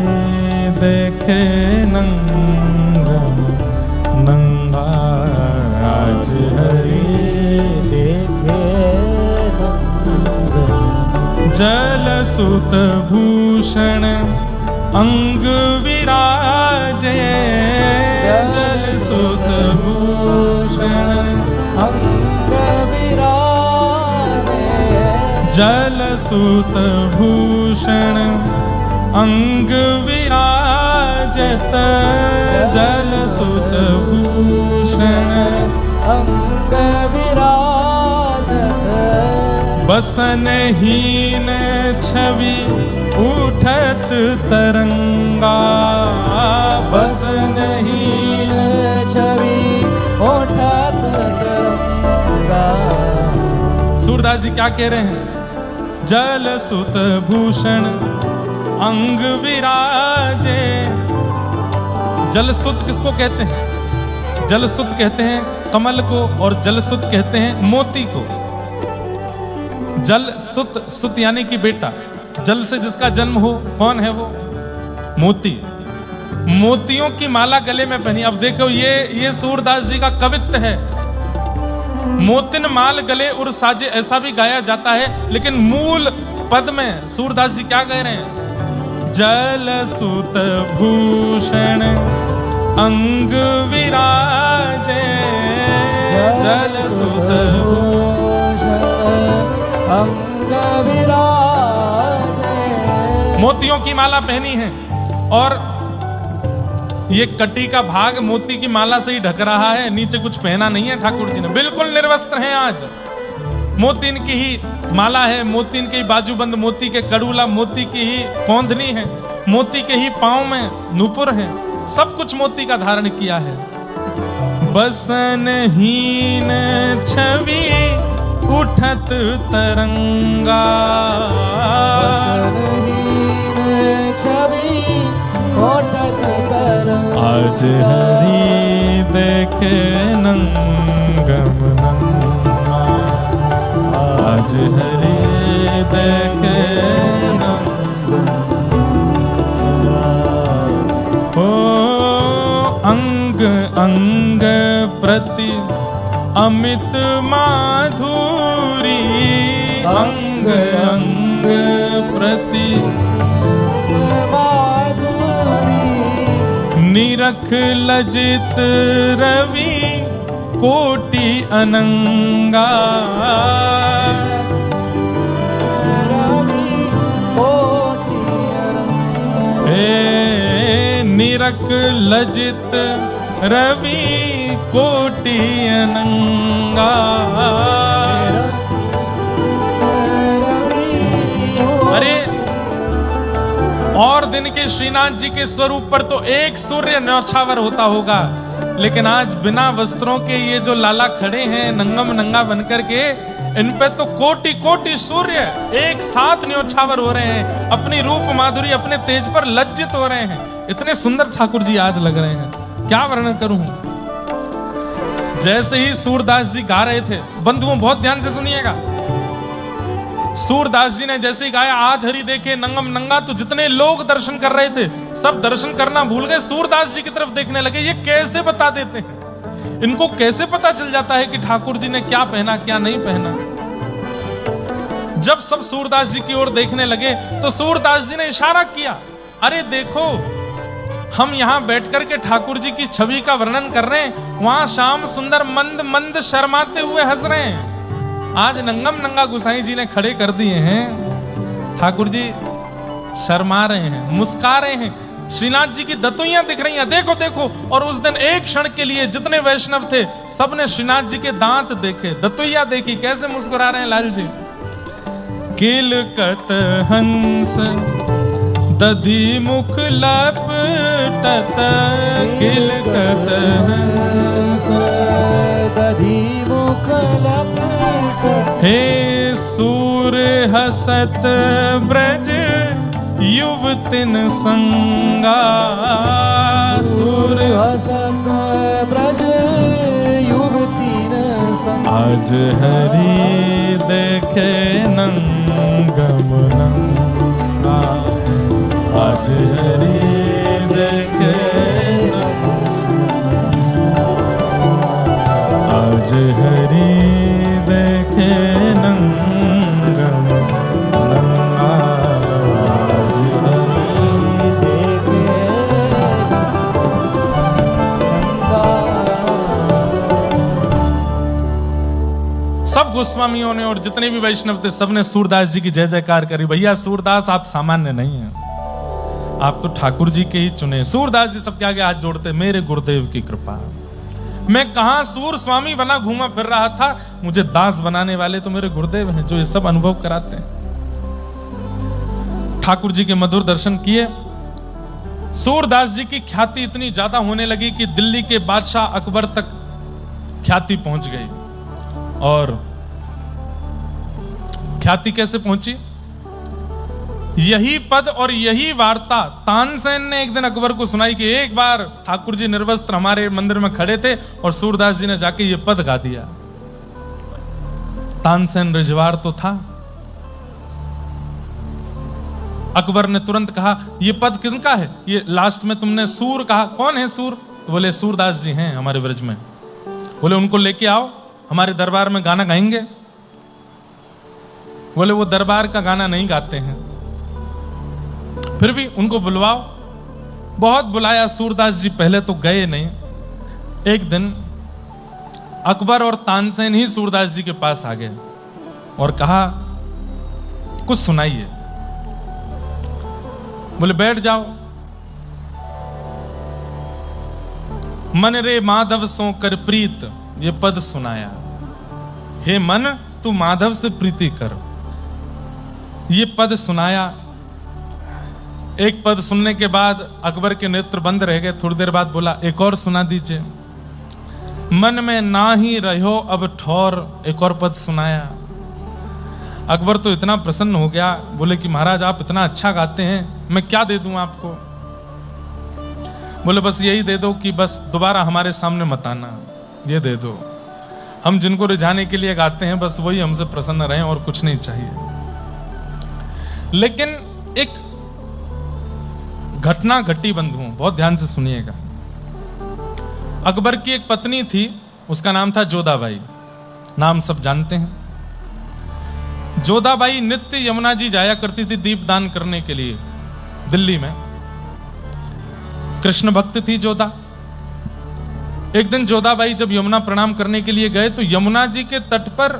देखे नंगम नंगा आज हरि, देखे जल सुत भूषण अंग विराजे, जल सुत भूषण अंग विराजे, जल सुत भूषण अंग विराजत, जल सुत भूषण अंग विराजत, बसनहीन छवि उठत तरंगा, बसनहीन छवि उठत तरंगा। सूरदास जी क्या कह रहे हैं? जल सुत भूषण अंग विराजे। जलसुत किसको कहते हैं? जलसुत कहते हैं कमल को, और जलसुत कहते हैं मोती को। जल सुत, सुत यानी कि बेटा, जल से जिसका जन्म हो, कौन है वो? मोती। मोतियों की माला गले में पहनी। अब देखो ये सूरदास जी का कवित्व है। मोतिन माल गले उर साजे, ऐसा भी गाया जाता है, लेकिन मूल पद में सूरदास जी क्या कह रहे हैं? जल सुत भूषण अंग विराजे, जल सुत भूषण अंग विराजे। मोतियों की माला पहनी है और ये कटी का भाग मोती की माला से ही ढक रहा है, नीचे कुछ पहना नहीं है ठाकुर जी ने, बिल्कुल निर्वस्त्र हैं आज। मोतीन की ही माला है, मोतीन के ही बाजूबंद, मोती के कड़ूला, मोती की ही कौंधनी है, मोती के ही पांव में नूपुर है, सब कुछ मोती का धारण किया है। बसनहीन छवि उठत तरंगा, बसनहीन छवि उठत तरंगा। आज हरि देखे नंगम नंगा, आज हरि देखे ओ अंग अंग प्रति अमित माधुरी, अंग अंग प्रति निरख लजित रवि कोटि अनंगा, निरख लजित रवि कोटि अनंगा। अरे और दिन के श्रीनाथ जी के स्वरूप पर तो एक सूर्य न्यौछावर होता होगा, लेकिन आज बिना वस्त्रों के ये जो लाला खड़े हैं नंगम नंगा बनकर के, इन पे तो कोटि कोटि सूर्य एक साथ न्यौछावर हो रहे हैं, अपनी रूप माधुरी अपने तेज पर लज्जित हो रहे हैं। इतने सुंदर ठाकुर जी आज लग रहे हैं, क्या वर्णन करूं। जैसे ही सूरदास जी गा रहे थे, बंधुओं बहुत ध्यान से सुनिएगा, सूरदास जी ने जैसे ही गाया आज हरि देखे नंगम नंगा, तो जितने लोग दर्शन कर रहे थे सब दर्शन करना भूल गए, सूरदास जी की तरफ देखने लगे। ये कैसे बता देते हैं, इनको कैसे पता चल जाता है कि ठाकुर जी ने क्या पहना क्या नहीं पहना। जब सब सूरदास जी की ओर देखने लगे तो सूरदास जी ने इशारा किया, अरे देखो हम यहां बैठकर के ठाकुर जी की छवि का वर्णन कर रहे हैं, वहां श्याम सुंदर मंद मंद शर्माते हुए हंस रहे हैं। आज नंगम नंगा गुसाई जी ने खड़े कर दिए हैं, ठाकुर जी शर्मा रहे हैं, मुस्का रहे हैं, श्रीनाथ जी की दतुइयां दिख रही हैं, देखो देखो। और उस दिन एक क्षण के लिए जितने वैष्णव थे सबने श्रीनाथ जी के दांत देखे, दतुइया देखी, कैसे मुस्कुरा रहे हैं लाल जी। किलकत हंस दधि मुख लपटत, किलकत हंस दधि मुख लपटत। हे सूर हसत ब्रज युवतिन संगा, सूर हसत ब्रज युवतिन संगा। आज हरि देखे नंगम नंगा, आज हरि देखे आज हरि देखे नंगम नंगा, आज हरि देखे सब गोस्वामियों ने और जितने भी वैष्णव थे सबने सूरदास जी की जय जयकार करी। भैया सूरदास आप सामान्य नहीं हैं, आप तो ठाकुर जी के ही चुने। सूरदास जी सबके आगे हाथ जोड़ते, मेरे गुरुदेव की कृपा, मैं कहां सूर स्वामी बना घूमा फिर रहा था, मुझे दास बनाने वाले तो मेरे गुरुदेव हैं जो ये सब अनुभव कराते हैं। ठाकुर जी के मधुर दर्शन किए। सूरदास जी की ख्याति इतनी ज्यादा होने लगी कि दिल्ली के बादशाह अकबर तक ख्याति पहुंच गई। और ख्याति कैसे पहुंची, यही पद और यही वार्ता तानसेन ने एक दिन अकबर को सुनाई कि एक बार ठाकुर जी निर्वस्त्र हमारे मंदिर में खड़े थे और सूरदास जी ने जाके ये पद गा दिया। तानसेन रिजवार तो था। अकबर ने तुरंत कहा ये पद किसका है, ये लास्ट में तुमने सूर कहा, कौन है सूर? तो बोले सूरदास जी हैं हमारे ब्रज में। बोले उनको लेके आओ, हमारे दरबार में गाना गाएंगे। बोले वो दरबार का गाना नहीं गाते हैं, फिर भी उनको बुलवाओ। बहुत बुलाया, सूरदास जी पहले तो गए नहीं। एक दिन अकबर और तानसेन ही सूरदास जी के पास आ गए और कहा कुछ सुनाइए। बोले बैठ जाओ। मन रे माधव सो कर प्रीत, ये पद सुनाया। हे मन, तू माधव से प्रीति कर। ये पद सुनाया। एक पद सुनने के बाद अकबर के नेत्र बंद रह गए। थोड़ी देर बाद बोला, एक और सुना दीजिए। मन में ना ही रहो अब ठौर, एक और पद सुनाया। अकबर तो इतना प्रसन्न हो गया, बोले कि महाराज आप इतना अच्छा गाते हैं, मैं क्या दे दूं आपको? बोले बस यही दे दो कि बस दोबारा हमारे सामने मत आना, ये दे दो। हम जिनको रिझाने के लिए गाते हैं बस वही हमसे प्रसन्न रहें और कुछ नहीं चाहिए। लेकिन एक घटना घटी बंधुओं, बहुत ध्यान से सुनिएगा। अकबर की एक पत्नी थी, उसका नाम था जोधाबाई, नाम सब जानते हैं। जोधाबाई नित्य यमुना जी जाया करती थी दीपदान करने के लिए दिल्ली में। कृष्ण भक्त थी जोधा। एक दिन जोधाबाई जब यमुना प्रणाम करने के लिए गए तो यमुना जी के तट पर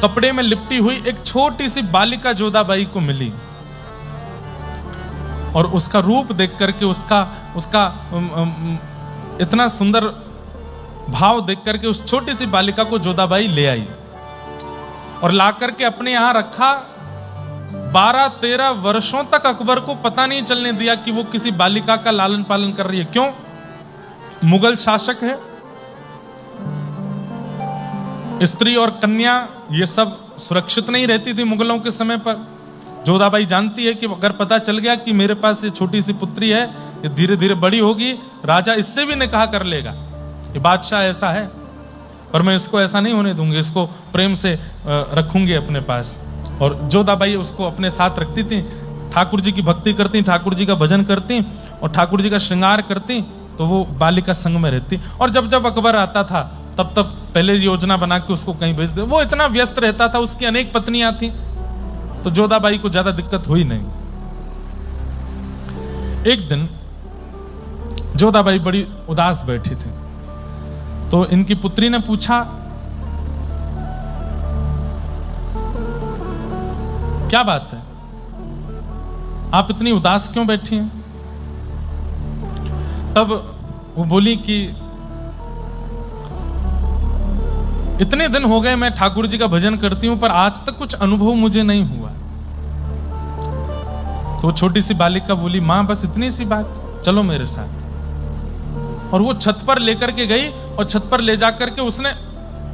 कपड़े में लिपटी हुई एक छोटी सी बालिका जोधाबाई को मिली और उसका रूप देख करके उसका इतना सुंदर भाव देख करके उस छोटी सी बालिका को जोधाबाई ले आई और ला करके अपने यहां रखा। 12-13 वर्षों तक अकबर को पता नहीं चलने दिया कि वो किसी बालिका का लालन पालन कर रही है। क्यों? मुगल शासक है, स्त्री और कन्या ये सब सुरक्षित नहीं रहती थी मुगलों के समय पर। जोधाबाई जानती है कि अगर पता चल गया कि मेरे पास ये छोटी सी पुत्री है, ये धीरे धीरे बड़ी होगी, राजा इससे भी निकाह कर लेगा, ये बादशाह ऐसा है, पर मैं इसको ऐसा नहीं होने दूंगी, इसको प्रेम से रखूंगी अपने पास। और जोधाबाई उसको अपने साथ रखती थी, ठाकुर जी की भक्ति करती, ठाकुर जी का भजन करती और ठाकुर जी का श्रृंगार करती, तो वो बालिका संग में रहती। और जब जब अकबर आता था तब तब पहले योजना बना के उसको कहीं भेज दे। वो इतना व्यस्त रहता था, उसकी अनेक पत्नियां थी, तो जोधाबाई को ज्यादा दिक्कत हुई नहीं। एक दिन जोधाबाई बड़ी उदास बैठी थी, तो इनकी पुत्री ने पूछा, क्या बात है, आप इतनी उदास क्यों बैठी हैं? तब वो बोली कि इतने दिन हो गए मैं ठाकुर जी का भजन करती हूं, पर आज तक कुछ अनुभव मुझे नहीं हुआ। तो छोटी सी बालिका बोली, मां बस इतनी सी बात, चलो मेरे साथ। और वो छत पर लेकर के गई और छत पर ले जाकर के उसने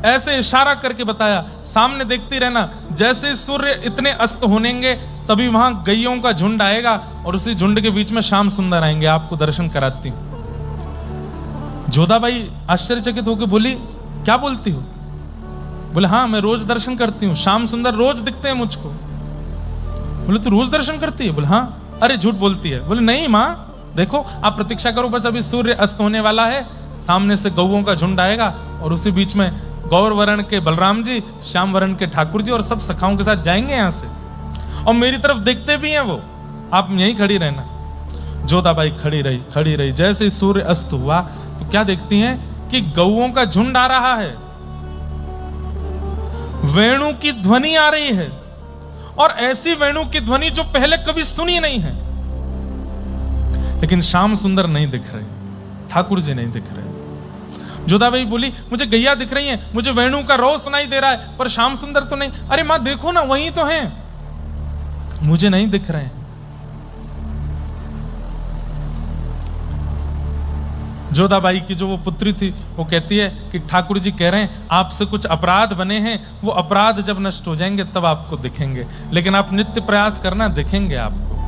ऐसे इशारा करके बताया, सामने देखती रहना, जैसे सूर्य इतने अस्त होनेंगे तभी वहां गैयों का झुंड आएगा और उसी झुंड के बीच में श्याम सुंदर आएंगे, आपको दर्शन कराती हूं। जोधाबाई आश्चर्यचकित होकर बोली, क्या बोलती हो? बोले हाँ, मैं रोज दर्शन करती हूँ, श्याम सुंदर रोज दिखते हैं मुझको। बोले तू रोज दर्शन करती है? बोले हाँ। अरे झूठ बोलती है। बोले नहीं माँ, देखो आप प्रतीक्षा करो, बस अभी सूर्य अस्त होने वाला है, सामने से गौओं का झुंड आएगा और उसी बीच में गौर वर्ण के बलराम जी, श्याम वर्ण के ठाकुर जी और सब सखाओं के साथ जाएंगे यहां से, और मेरी तरफ देखते भी हैं वो, आप यहीं खड़ी रहना। जोधाबाई खड़ी रही। जैसे सूर्य अस्त हुआ तो क्या देखती हैं कि गौओं का झुंड आ रहा है, वेणु की ध्वनि आ रही है, और ऐसी वेणु की ध्वनि जो पहले कभी सुनी नहीं है। लेकिन श्याम सुंदर नहीं दिख रहे, ठाकुर जी नहीं दिख रहे। जोधाबाई बोली, मुझे गैया दिख रही हैं, मुझे वेणु का रो सुनाई दे रहा है, पर श्याम सुंदर तो नहीं। अरे मां देखो ना, वही तो हैं, मुझे नहीं दिख रहे हैं। जोधाबाई की जो वो पुत्री थी वो कहती है कि ठाकुर जी कह रहे हैं आपसे कुछ अपराध बने हैं, वो अपराध जब नष्ट हो जाएंगे तब आपको दिखेंगे, लेकिन आप नित्य प्रयास करना, दिखेंगे आपको।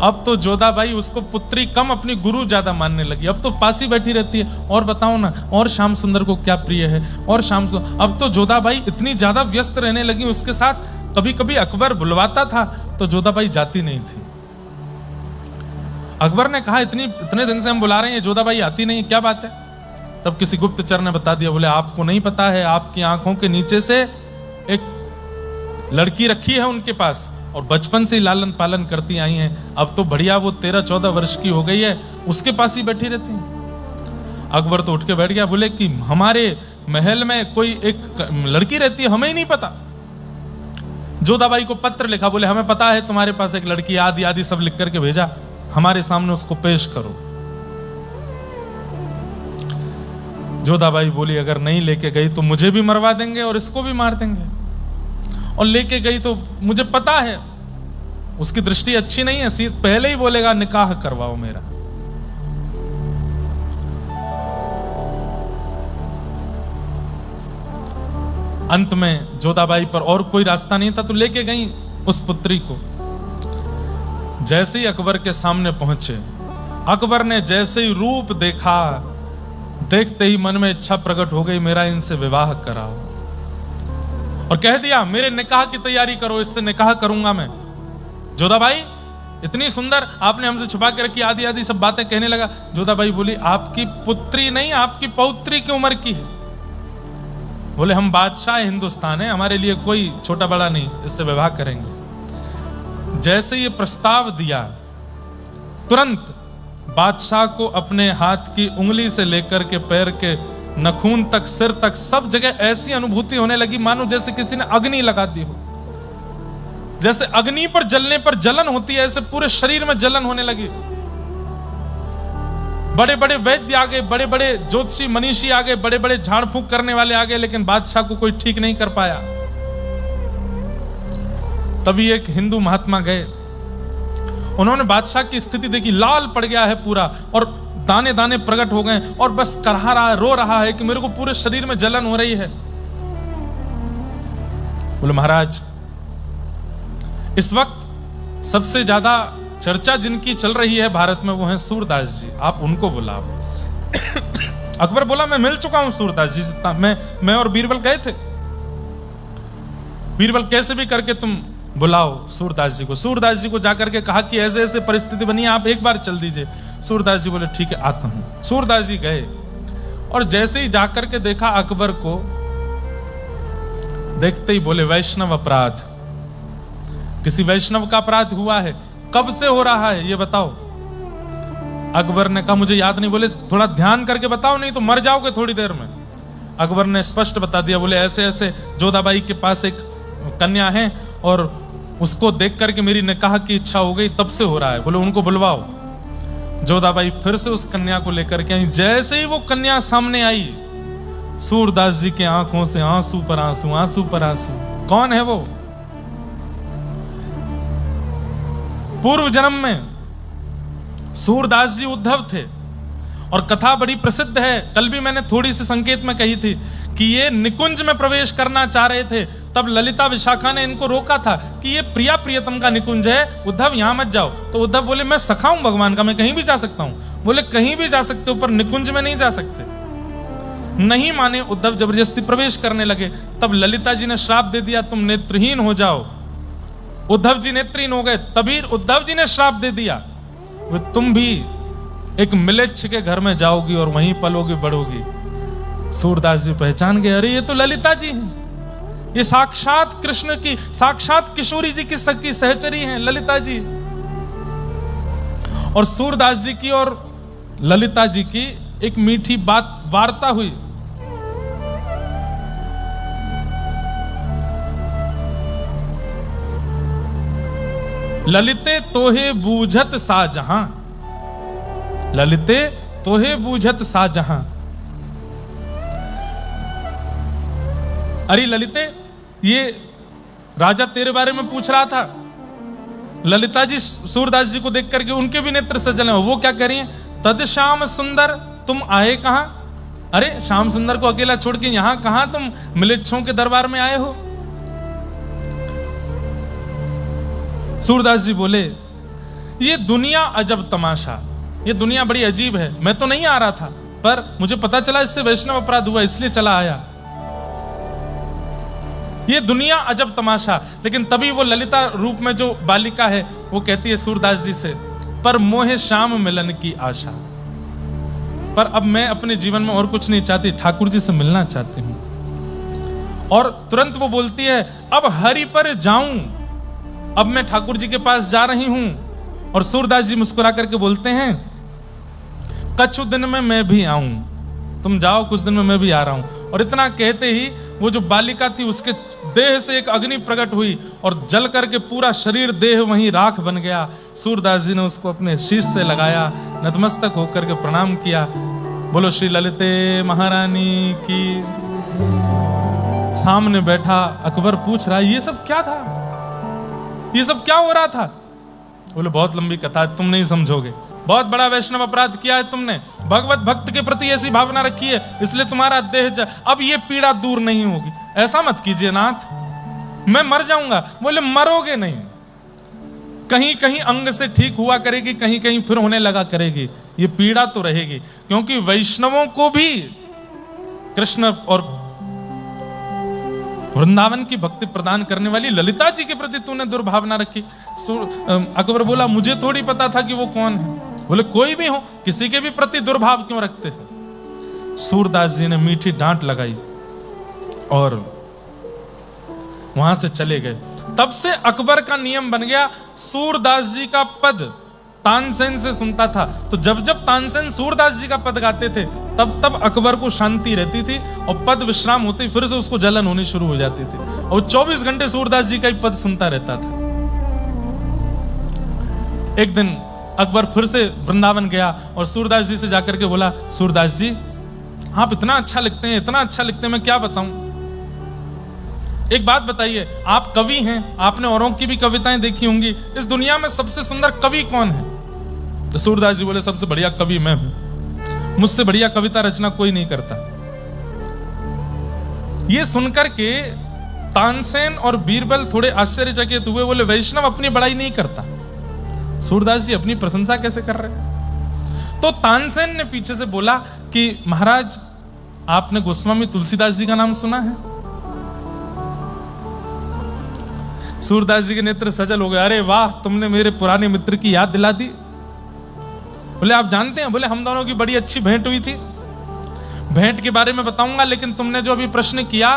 अब तो जोधाबाई उसको पुत्री कम अपनी गुरु ज्यादा मानने लगी। अब तो पास ही बैठी रहती है, और बताओ ना, और श्याम सुंदर को क्या प्रिय है, और श्याम सुंदर। अब तो जोधाबाई इतनी ज्यादा व्यस्त रहने लगी उसके साथ, कभी कभी अकबर बुलवाता था तो जोधाबाई जाती नहीं थी। अकबर ने कहा, इतने दिन से हम बुला रहे हैं, जोधाबाई आती नहीं, क्या बात है? तब किसी गुप्तचर ने बता दिया, बोले आपको नहीं पता है, आपकी आंखों के नीचे से एक लड़की रखी है उनके पास, और बचपन से ही लालन पालन करती आई हैं, अब तो बढ़िया वो 13-14 वर्ष की हो गई है, उसके पास ही बैठी रहती है। अकबर तो उठ के बैठ गया, बोले कि हमारे महल में कोई एक लड़की रहती है, हमें ही नहीं पता। जोधाबाई को पत्र लिखा, बोले हमें पता है तुम्हारे पास एक लड़की, आदि आदि सब लिख करके भेजा, हमारे सामने उसको पेश करो। जोधाबाई बोली अगर नहीं लेके गई तो मुझे भी मरवा देंगे और इसको भी मार देंगे, और लेके गई तो मुझे पता है उसकी दृष्टि अच्छी नहीं है, पहले ही बोलेगा निकाह करवाओ मेरा। अंत में जोधाबाई पर और कोई रास्ता नहीं था तो लेके गई उस पुत्री को। जैसे ही अकबर के सामने पहुंचे, अकबर ने जैसे ही रूप देखा, देखते ही मन में इच्छा प्रकट हो गई मेरा इनसे विवाह कराओ, और कह दिया मेरे निकाह की तैयारी करो, इससे निकाह करूंगा मैं। जोधाबाई इतनी सुंदर आपने हमसे छुपा के रखी, आदि आदि सब बातें कहने लगा। जोधाबाई बोली आपकी पुत्री नहीं आपकी पौत्री की उम्र की है। बोले हम बादशाह हिंदुस्तान है, हमारे लिए कोई छोटा बड़ा नहीं, इससे विवाह करेंगे। जैसे ये प्रस्ताव दिया तुरंत बादशाह को अपने हाथ की उंगली से लेकर के पैर के नखून तक, सिर तक, सब जगह ऐसी अनुभूति होने लगी मानो जैसे किसी ने अग्नि लगा दी हो। जैसे अग्नि पर जलने पर जलन होती है, ऐसे पूरे शरीर में जलन होने लगी। बड़े बड़े वैद्य आ गए, बड़े बड़े ज्योतिषी मनीषी आ गए, बड़े बड़े झाड़ फूंक करने वाले आ गए, लेकिन बादशाह को कोई ठीक नहीं कर पाया। तभी एक हिंदू महात्मा गए, उन्होंने बादशाह की स्थिति देखी, लाल पड़ गया है पूरा और दाने दाने प्रकट हो गए और बस करहा रहा है, रो रहा है कि मेरे को पूरे शरीर में जलन हो रही है। बोले महाराज इस वक्त सबसे ज्यादा चर्चा जिनकी चल रही है भारत में वो है सूरदास जी, आप उनको बुलाओ। अकबर बोला मैं मिल चुका हूं सूरदास जी से, मैं और बीरबल गए थे। बीरबल कैसे भी करके तुम बुलाओ सूरदास जी को। सूरदास जी को जाकर के कहा कि ऐसे ऐसे परिस्थिति बनी है, आप एक बार चल दीजिए। सूरदास जी बोले ठीक है आता हूं। सूरदास जी गए और जैसे ही जाकर के देखा अकबर को, देखते ही बोले वैष्णव अपराध, किसी वैष्णव का अपराध हुआ है, कब से हो रहा है ये बताओ। अकबर ने कहा मुझे याद नहीं। बोले थोड़ा ध्यान करके बताओ नहीं तो मर जाओगे थोड़ी देर में। अकबर ने स्पष्ट बता दिया, बोले ऐसे ऐसे जोधाबाई के पास एक कन्या है और उसको देख करके मेरी निकाह की इच्छा हो गई, तब से हो रहा है। बोले उनको बुलवाओ। जोधाबाई फिर से उस कन्या को लेकर के आई। जैसे ही वो कन्या सामने आई, सूरदास जी के आंखों से आंसू पर आंसू, आंसू पर आंसू। कौन है वो? पूर्व जन्म में सूरदास जी उद्धव थे और कथा बड़ी प्रसिद्ध है। कल भी मैंने थोड़ी सी संकेत में कही थी कि ये निकुंज में प्रवेश करना चाह रहे थे, तब ललिता विशाखा ने इनको रोका था कि ये प्रिया प्रियतम का निकुंज है, उद्धव यहां मत जाओ। तो उद्धव बोले मैं सखा हूं भगवान का, मैं कहीं भी जा सकता हूं। बोले कहीं भी जा सकते हो पर निकुंज में नहीं जा सकते। नहीं माने, उद्धव जबरदस्ती प्रवेश करने लगे। तब ललिता जी ने श्राप दे दिया तुम नेत्रहीन हो जाओ। उद्धव जी नेत्रहीन हो गए। तभी उद्धव जी ने श्राप दे दिया तुम भी एक मिलेच्छ के घर में जाओगी और वहीं पलोगी बढ़ोगी। सूरदास जी पहचान गए, अरे ये तो ललिता जी हैं, ये साक्षात कृष्ण की, साक्षात किशोरी जी की सखी सहचरी हैं ललिता जी। और सूरदास जी की और ललिता जी की एक मीठी बात वार्ता हुई। ललिते तोहे बूझत साजहां, ललिते तोहे बूझत साजहां। अरे ललिते, ये राजा तेरे बारे में पूछ रहा था। ललिता जी सूरदास जी को देख करके उनके भी नेत्र सजल हैं। वो क्या कह रही हैं? तद श्याम सुंदर तुम आए कहां? अरे श्याम सुंदर को अकेला छोड़ के यहां कहां तुम मिलेच्छों के दरबार में आए हो? सूरदास जी बोले ये दुनिया अजब तमाशा, ये दुनिया बड़ी अजीब है। मैं तो नहीं आ रहा था पर मुझे पता चला इससे वैष्णव अपराध हुआ, इसलिए चला आया। ये दुनिया अजब तमाशा। लेकिन तभी वो ललिता रूप में जो बालिका है वो कहती है सूरदास जी से, पर मोहे श्याम मिलन की आशा, पर अब मैं अपने जीवन में और कुछ नहीं चाहती, ठाकुर जी से मिलना चाहती हूं। और तुरंत वो बोलती है अब हरि पर जाऊं, अब मैं ठाकुर जी के पास जा रही हूं। और सूरदास जी मुस्कुरा करके बोलते हैं कछु दिन में मैं भी आऊं, तुम जाओ कुछ दिन में मैं भी आ रहा हूं। और इतना कहते ही वो जो बालिका थी उसके देह से एक अग्नि प्रकट हुई और जल करके पूरा शरीर देह वहीं राख बन गया। सूरदास जी ने उसको अपने शीश से लगाया, नतमस्तक होकर के प्रणाम किया बोलो श्री ललिते महारानी की। सामने बैठा अकबर पूछ रहा ये सब क्या था, ये सब क्या हो रहा था? बोले बहुत लंबी कथा है, तुम नहीं समझोगे। बहुत बड़ा वैष्णव अपराध किया है तुमने, भगवत भक्त के प्रति ऐसी भावना रखी है, इसलिए तुम्हारा देह अब ये पीड़ा दूर नहीं होगी। ऐसा मत कीजिए नाथ, मैं मर जाऊंगा। बोले मरोगे नहीं, कहीं कहीं अंग से ठीक हुआ करेगी, कहीं कहीं फिर होने लगा करेगी, ये पीड़ा तो रहेगी। क्योंकि वैष्णवों को भी कृष्ण और वृंदावन की भक्ति प्रदान करने वाली ललिता जी के प्रति तूने दुर्भावना रखी। अकबर बोला मुझे थोड़ी पता था कि वो कौन है। बोले कोई भी हो, किसी के भी प्रति दुर्भाव क्यों रखते हैं? सूरदास जी ने मीठी डांट लगाई और वहां से चले गए। तब से अकबर का नियम बन गया, सूरदास जी का पद तानसेन से सुनता था, तो जब जब तानसेन सूरदास जी का पद गाते थे तब तब अकबर को शांति रहती थी और पद विश्राम होते फिर से उसको जलन होनी शुरू हो जाती थी और 24 घंटे सूरदास जी का ही पद सुनता रहता था। एक दिन अकबर फिर से वृंदावन गया और सूरदास जी से जाकर के बोला, सूरदास जी आप इतना अच्छा लिखते हैं, इतना अच्छा लिखते हैं, मैं क्या बताऊं। एक बात बताइए, आप कवि हैं, आपने औरों की भी कविताएं देखी होंगी, इस दुनिया में सबसे सुंदर कवि कौन है? तो सूरदास जी बोले सबसे बढ़िया कवि मैं हूं, मुझसे बढ़िया कविता रचना कोई नहीं करता। ये सुनकर के तानसेन और बीरबल थोड़े आश्चर्यचकित हुए, बोले वैष्णव अपनी बड़ाई नहीं करता, सूरदास जी अपनी प्रशंसा कैसे कर रहे हैं? तो तानसेन ने पीछे से बोला कि महाराज आपने गोस्वामी तुलसीदास जी का नाम सुना है? सूरदास जी के नेत्र सजल हो गए, अरे वाह तुमने मेरे पुराने मित्र की याद दिला दी। बोले आप जानते हैं? बोले हम दोनों की बड़ी अच्छी भेंट हुई थी, भेंट के बारे में बताऊंगा, लेकिन तुमने जो अभी प्रश्न किया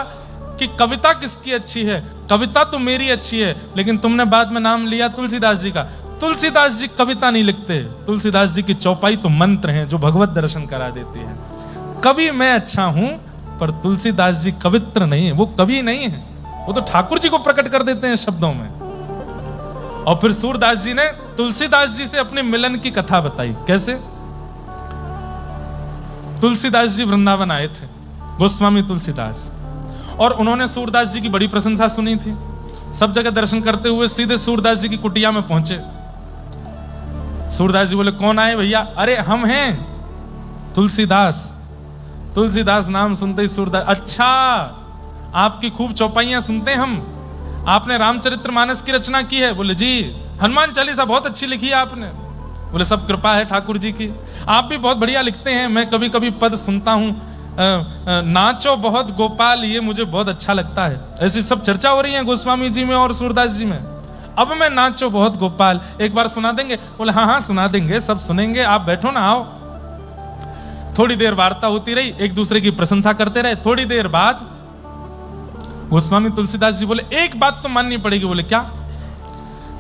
कि कविता किसकी अच्छी है, कविता तो मेरी अच्छी है, लेकिन तुमने बाद में नाम लिया तुलसीदास जी का। तुलसीदास जी कविता नहीं लिखते, तुलसीदास जी की चौपाई तो मंत्र हैं जो भगवत दर्शन करा देती है। कवि मैं अच्छा हूं पर तुलसीदास जी कवित्र नहीं है, वो कवि नहीं है, वो तो ठाकुर जी को प्रकट कर देते हैं शब्दों में। और फिर सूरदास जी ने तुलसीदास जी से अपने मिलन की कथा बताई। कैसे? तुलसीदास जी वृंदावन आए थे, गोस्वामी तुलसीदास, और उन्होंने सूरदास जी की बड़ी प्रशंसा सुनी थी। सब जगह दर्शन करते हुए सीधे सूरदास जी की कुटिया में पहुंचे। सूरदास जी बोले कौन आए भैया? अरे हम हैं तुलसीदास। तुलसीदास नाम सुनते ही सूरदास, अच्छा आपकी खूब चौपाइयां सुनते हैं हम, आपने रामचरितमानस की रचना की है? बोले जी। हनुमान चालीसा बहुत अच्छी लिखी है आपने? बोले सब कृपा है ठाकुर जी की। आप भी बहुत बढ़िया लिखते हैं, मैं कभी कभी पद सुनता हूं, नाचो बहुत गोपाल, ये मुझे बहुत अच्छा लगता है। ऐसी सब चर्चा हो रही है गोस्वामी जी में और सूरदास जी में। अब मैं नाचो बहुत गोपाल एक बार सुना देंगे? बोले हाँ हाँ सुना देंगे, सब सुनेंगे, आप बैठो ना, आओ। थोड़ी देर वार्ता होती रही, एक दूसरे की प्रशंसा करते रहे। थोड़ी देर बाद गोस्वामी तुलसीदास जी बोले एक बात तो माननी पड़ेगी। बोले क्या?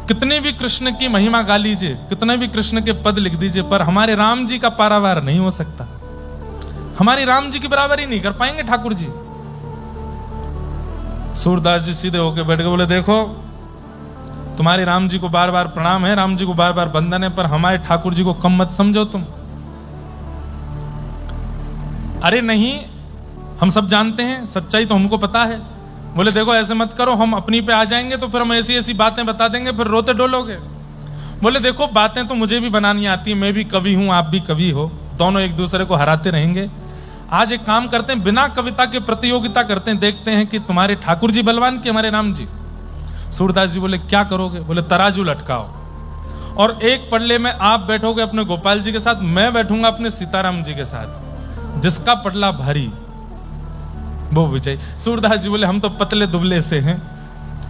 कितने भी कृष्ण की महिमा गा लीजिए, कितने भी कृष्ण के पद लिख दीजिए, पर हमारे राम जी का पारावार नहीं हो सकता, हमारी राम जी की बराबरी नहीं कर पाएंगे ठाकुर जी। सूरदास जी सीधे होकर बैठ गए, बोले देखो तुम्हारे राम जी को बार बार प्रणाम है, राम जी को बार बार वंदन है, पर हमारे ठाकुर जी को कम मत समझो तुम। अरे नहीं, हम सब जानते हैं, सच्चाई तो हमको पता है। बोले देखो ऐसे मत करो, हम अपनी पे आ जाएंगे तो फिर हम ऐसी ऐसी बातें बता देंगे, फिर रोते डोलोगे। बोले देखो बातें तो मुझे भी बनानी आती है, मैं भी कवि हूं, आप भी कवि हो, दोनों एक दूसरे को हराते रहेंगे। आज एक काम करते हैं, बिना कविता के प्रतियोगिता करते हैं, देखते हैं कि तुम्हारे ठाकुर जी बलवान कि हमारे राम जी। सूरदास जी बोले क्या करोगे? बोले तराजू लटकाओ और एक पल्ले में आप बैठोगे अपने गोपाल जी के साथ, मैं बैठूंगा अपने सीताराम जी के साथ, जिसका पटला भारी वो विजय। सूरदास जी बोले हम तो पतले दुबले से हैं।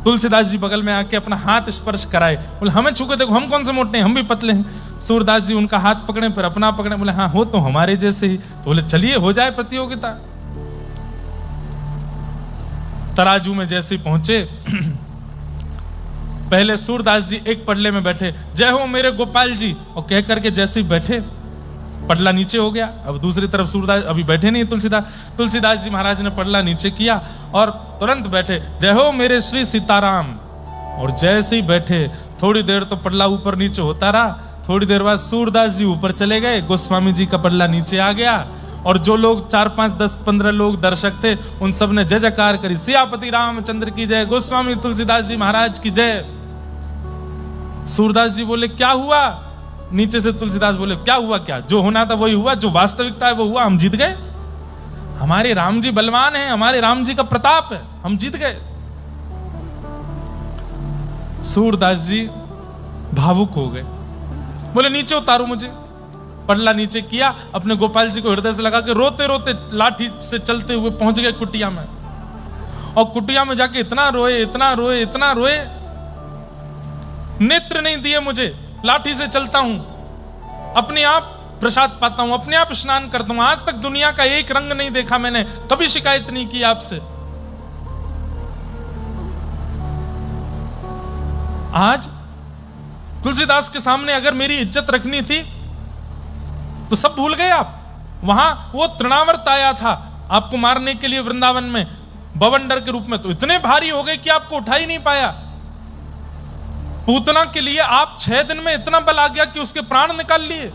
तुलसीदास जी बगल में आके अपना हाथ स्पर्श कराए, बोले हमें छू के देखो, हम कौन से मोटे हैं, हम भी पतले हैं। सूरदास जी उनका हाथ पकड़े फिर अपना पकड़े, बोले हाँ हो तो हमारे जैसे ही। तो बोले चलिए हो जाए प्रतियोगिता। तराजू में जैसे पहुंचे, पहले सूरदास जी एक पटले में बैठे, जय हो मेरे गोपाल जी, और कह करके जैसे ही बैठे पटला नीचे हो गया। अब दूसरी तरफ सूरदास अभी बैठे नहीं तुलसीदास जी महाराज ने पटला नीचे किया और तुरंत बैठे, जय हो मेरे श्री सीताराम। और जैसे ही बैठे थोड़ी देर तो पटला ऊपर नीचे होता रहा, थोड़ी देर बाद सूरदास जी ऊपर चले गए, गोस्वामी जी का पटला नीचे आ गया और जो लोग 4, 5, 10, 15 लोग दर्शक थे, उन सब ने जय जयकार करी, सियापति रामचंद्र की जय, गोस्वामी तुलसीदास जी महाराज की जय। सूरदास जी बोले क्या हुआ? नीचे से तुलसीदास बोले क्या हुआ? क्या जो होना था वही हुआ, जो वास्तविकता है वो हुआ, हम जीत गए। हमारे राम जी बलवान हैं, हमारे राम जी का प्रताप है, हम जीत गए। सूरदास जी भावुक हो गए, बोले नीचे उतारो मुझे। पड़ला नीचे किया, अपने गोपाल जी को हृदय से लगा के रोते रोते लाठी से चलते हुए पहुंच गए कुटिया में। और कुटिया में जाके इतना रोए, इतना रोए, इतना रोए, नेत्र नहीं दिए मुझे, लाठी से चलता हूं, अपने आप प्रसाद पाता हूं, अपने आप स्नान करता हूं, आज तक दुनिया का एक रंग नहीं देखा मैंने, कभी शिकायत नहीं की आपसे। आज तुलसीदास के सामने अगर मेरी इज्जत रखनी थी तो सब भूल गए आप। वहां वो तृणावर्त आया था आपको मारने के लिए वृंदावन में बवंडर के रूप में, तो इतने भारी हो गए कि आपको उठा ही नहीं पाया। पूतना के लिए आप 6 दिन में इतना बल आ गया कि उसके प्राण निकाल लिए।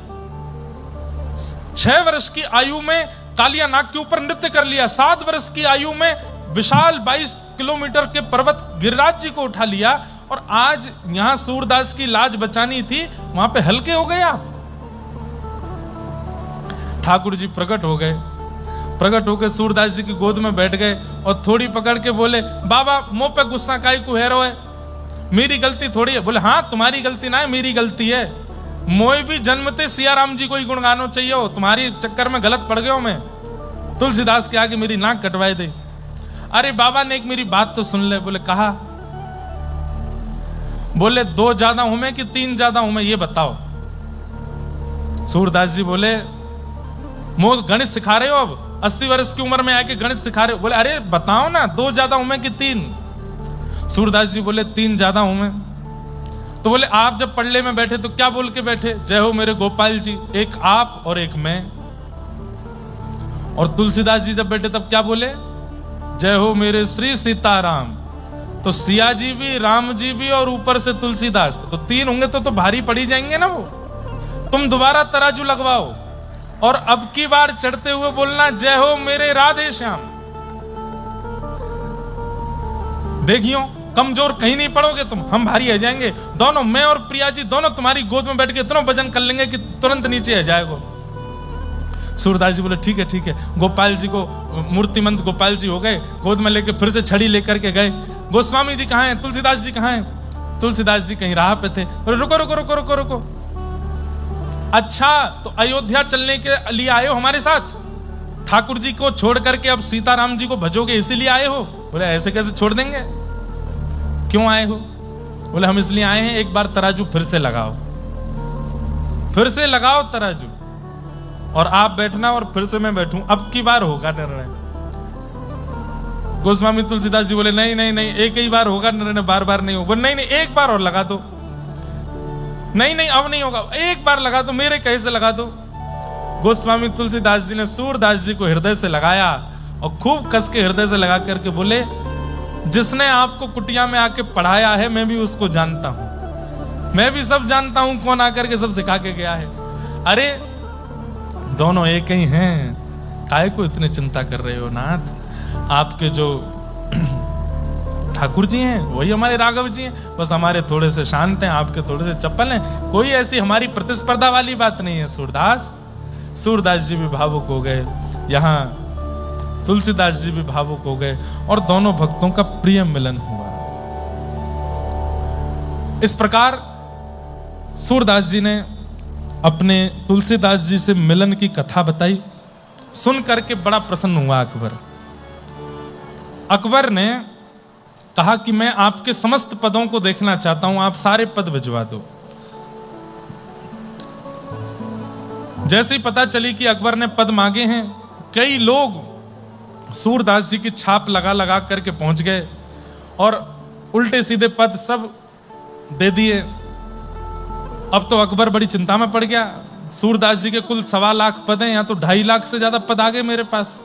6 वर्ष की आयु में कालिया नाग के ऊपर नृत्य कर लिया। 7 वर्ष की आयु में विशाल 22 किलोमीटर के पर्वत गिरिराज जी को उठा लिया। और आज यहां सूरदास की लाज बचानी थी, वहां पे हल्के हो गए आप। ठाकुर जी प्रकट हो गए, प्रकट होकर सूरदास जी की गोद में बैठ गए और थोड़ी पकड़ के बोले बाबा मुंह पे गुस्सा काई को हेरो है, मेरी गलती थोड़ी है। बोले हाँ तुम्हारी गलती ना है, मेरी गलती है। मोए भी जन्मते सिया राम जी को ही गुणगानो चाहिए हो, तुम्हारी चक्कर में गलत पड़ गया मैं। तुलसीदास के आगे मेरी नाक कटवाए दे। अरे बाबा ने एक मेरी बात तो सुन ले। बोले कहा? बोले 2 ज्यादा हूं मैं कि 3 ज्यादा हूं मैं, ये बताओ। सूरदास जी बोले मो गणित सिखा रहे हो अब 80 वर्ष की उम्र में आके गणित सिखा रहे हो? बोले अरे बताओ ना 2 ज्यादा हूं मैं कि 3? सूरदास जी बोले 3 ज्यादा हूं मैं। तो बोले आप जब पल्ले में बैठे तो क्या बोल के बैठे? जय हो मेरे गोपाल जी, एक आप और एक मैं। और तुलसीदास जी जब बैठे तब क्या बोले? जय हो मेरे श्री सीताराम। तो सिया जी भी, राम जी भी और ऊपर से तुलसीदास, तो 3 होंगे तो भारी पड़ी जाएंगे ना वो। तुम दोबारा तराजू लगवाओ और अब की बार चढ़ते हुए बोलना जय हो मेरे राधे श्याम। देखियो कमजोर कहीं नहीं पड़ोगे तुम, हम भारी आ जाएंगे दोनों। मैं और प्रिया जी दोनों तुम्हारी गोद में बैठ के इतना वजन कर लेंगे कि तुरंत नीचे आ जाएगा। सूरदास जी बोले ठीक है ठीक है। गोपाल जी को मूर्तिमंत गोपाल जी हो गए, गोद में लेके फिर से छड़ी लेकर के गए। गोस्वामी जी कहाँ हैं? तुलसीदास जी कहाँ हैं? तुलसीदास जी कहीं राह पे थे। रुको रुको रुको रुको रुको, अच्छा तो अयोध्या चलने के लिए आए हो हमारे साथ? ठाकुर जी को छोड़ करके अब सीताराम जी को भजोगे इसीलिए आए हो? बोले ऐसे कैसे छोड़ देंगे, क्यों आए हो? बोले हम इसलिए आए हैं एक बार तराजू फिर से लगाओ, फिर से लगाओ तराजू, और आप बैठना और फिर से मैं बैठूं, अब की बार होगा निर्णय। गोस्वामी तुलसीदास जी बोले नहीं नहीं नहीं, एक ही बार होगा निर्णय, बार बार नहीं होगा। नहीं नहीं एक बार और लगा दो। नहीं नहीं अब नहीं होगा, एक बार लगा दो, मेरे कहे से लगा दो। गोस्वामी तुलसीदास जी ने सूरदास जी को हृदय से लगाया और खूब कस के हृदय से लगा करके बोले जिसने आपको कुटिया में आके पढ़ाया है मैं भी उसको जानता हूं, मैं भी सब जानता हूं कौन आकर के सब सिखा के गया है। अरे दोनों एक ही हैं, काहे को इतने चिंता कर रहे हो नाथ? आपके जो ठाकुर जी हैं वही हमारे राघव जी हैं, बस हमारे थोड़े से शांत हैं, आपके थोड़े से चप्पल हैं। कोई ऐसी हमारी प्रतिस्पर्धा वाली बात नहीं है। सूरदास जी भी भावुक हो गए, यहां तुलसीदास जी भी भावुक हो गए और दोनों भक्तों का प्रिय मिलन हुआ। इस प्रकार सूरदास जी ने अपने तुलसीदास जी से मिलन की कथा बताई। सुन करके बड़ा प्रसन्न हुआ अकबर। अकबर ने कहा कि मैं आपके समस्त पदों को देखना चाहता हूं, आप सारे पद भिजवा दो। जैसे ही पता चली कि अकबर ने पद मांगे हैं, कई लोग सूरदास जी की छाप लगा लगा करके पहुंच गए और उल्टे सीधे पद सब दे दिए। अब तो अकबर बड़ी चिंता में पड़ गया। सूरदास जी के कुल 1.25 लाख पद हैं, या तो 2.5 लाख से ज्यादा पद आ गए मेरे पास।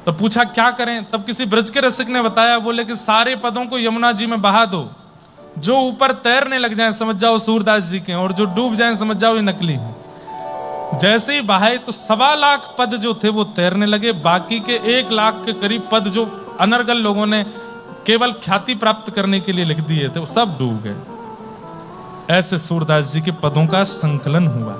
तो पूछा क्या करें? तब किसी ब्रज के रसिक ने बताया, बोले कि सारे पदों को यमुना जी में बहा दो, जो ऊपर तैरने लग जाएं समझ जाओ सूरदास जी के, और जो डूब जाएं समझ जाओ ये नकली है। जैसे ही बहाए तो 1.25 लाख पद जो थे वो तैरने लगे, बाकी के 1 लाख के करीब पद जो अनर्गल लोगों ने केवल ख्याति प्राप्त करने के लिए लिख दिए थे वो सब डूब गए। ऐसे सूरदास जी के पदों का संकलन हुआ।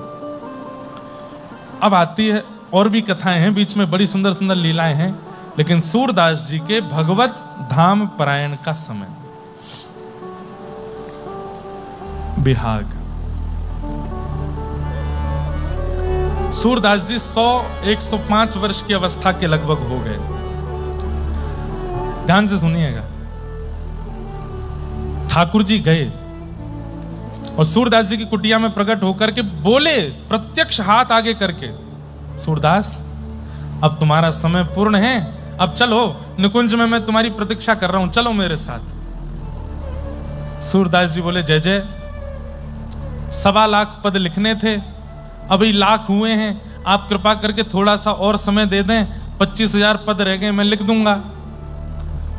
अब आती है और भी कथाएं हैं, बीच में बड़ी सुंदर सुंदर लीलाएं हैं, लेकिन सूरदास जी के भगवत धाम परायण का समय। बिहाग। सूरदास जी 105 वर्ष की अवस्था के लगभग हो गए। ध्यान से सुनिएगा। ठाकुर जी गए और सूरदास जी की कुटिया में प्रकट होकर के बोले, प्रत्यक्ष हाथ आगे करके, सूरदास अब तुम्हारा समय पूर्ण है, अब चलो निकुंज में मैं तुम्हारी प्रतीक्षा कर रहा हूं, चलो मेरे साथ। सूरदास जी बोले, जय जय, 1.25 लाख पद लिखने थे, अभी लाख हुए हैं, आप कृपा करके थोड़ा सा और समय दे दें, 25,000 पद रह गए, मैं लिख दूंगा।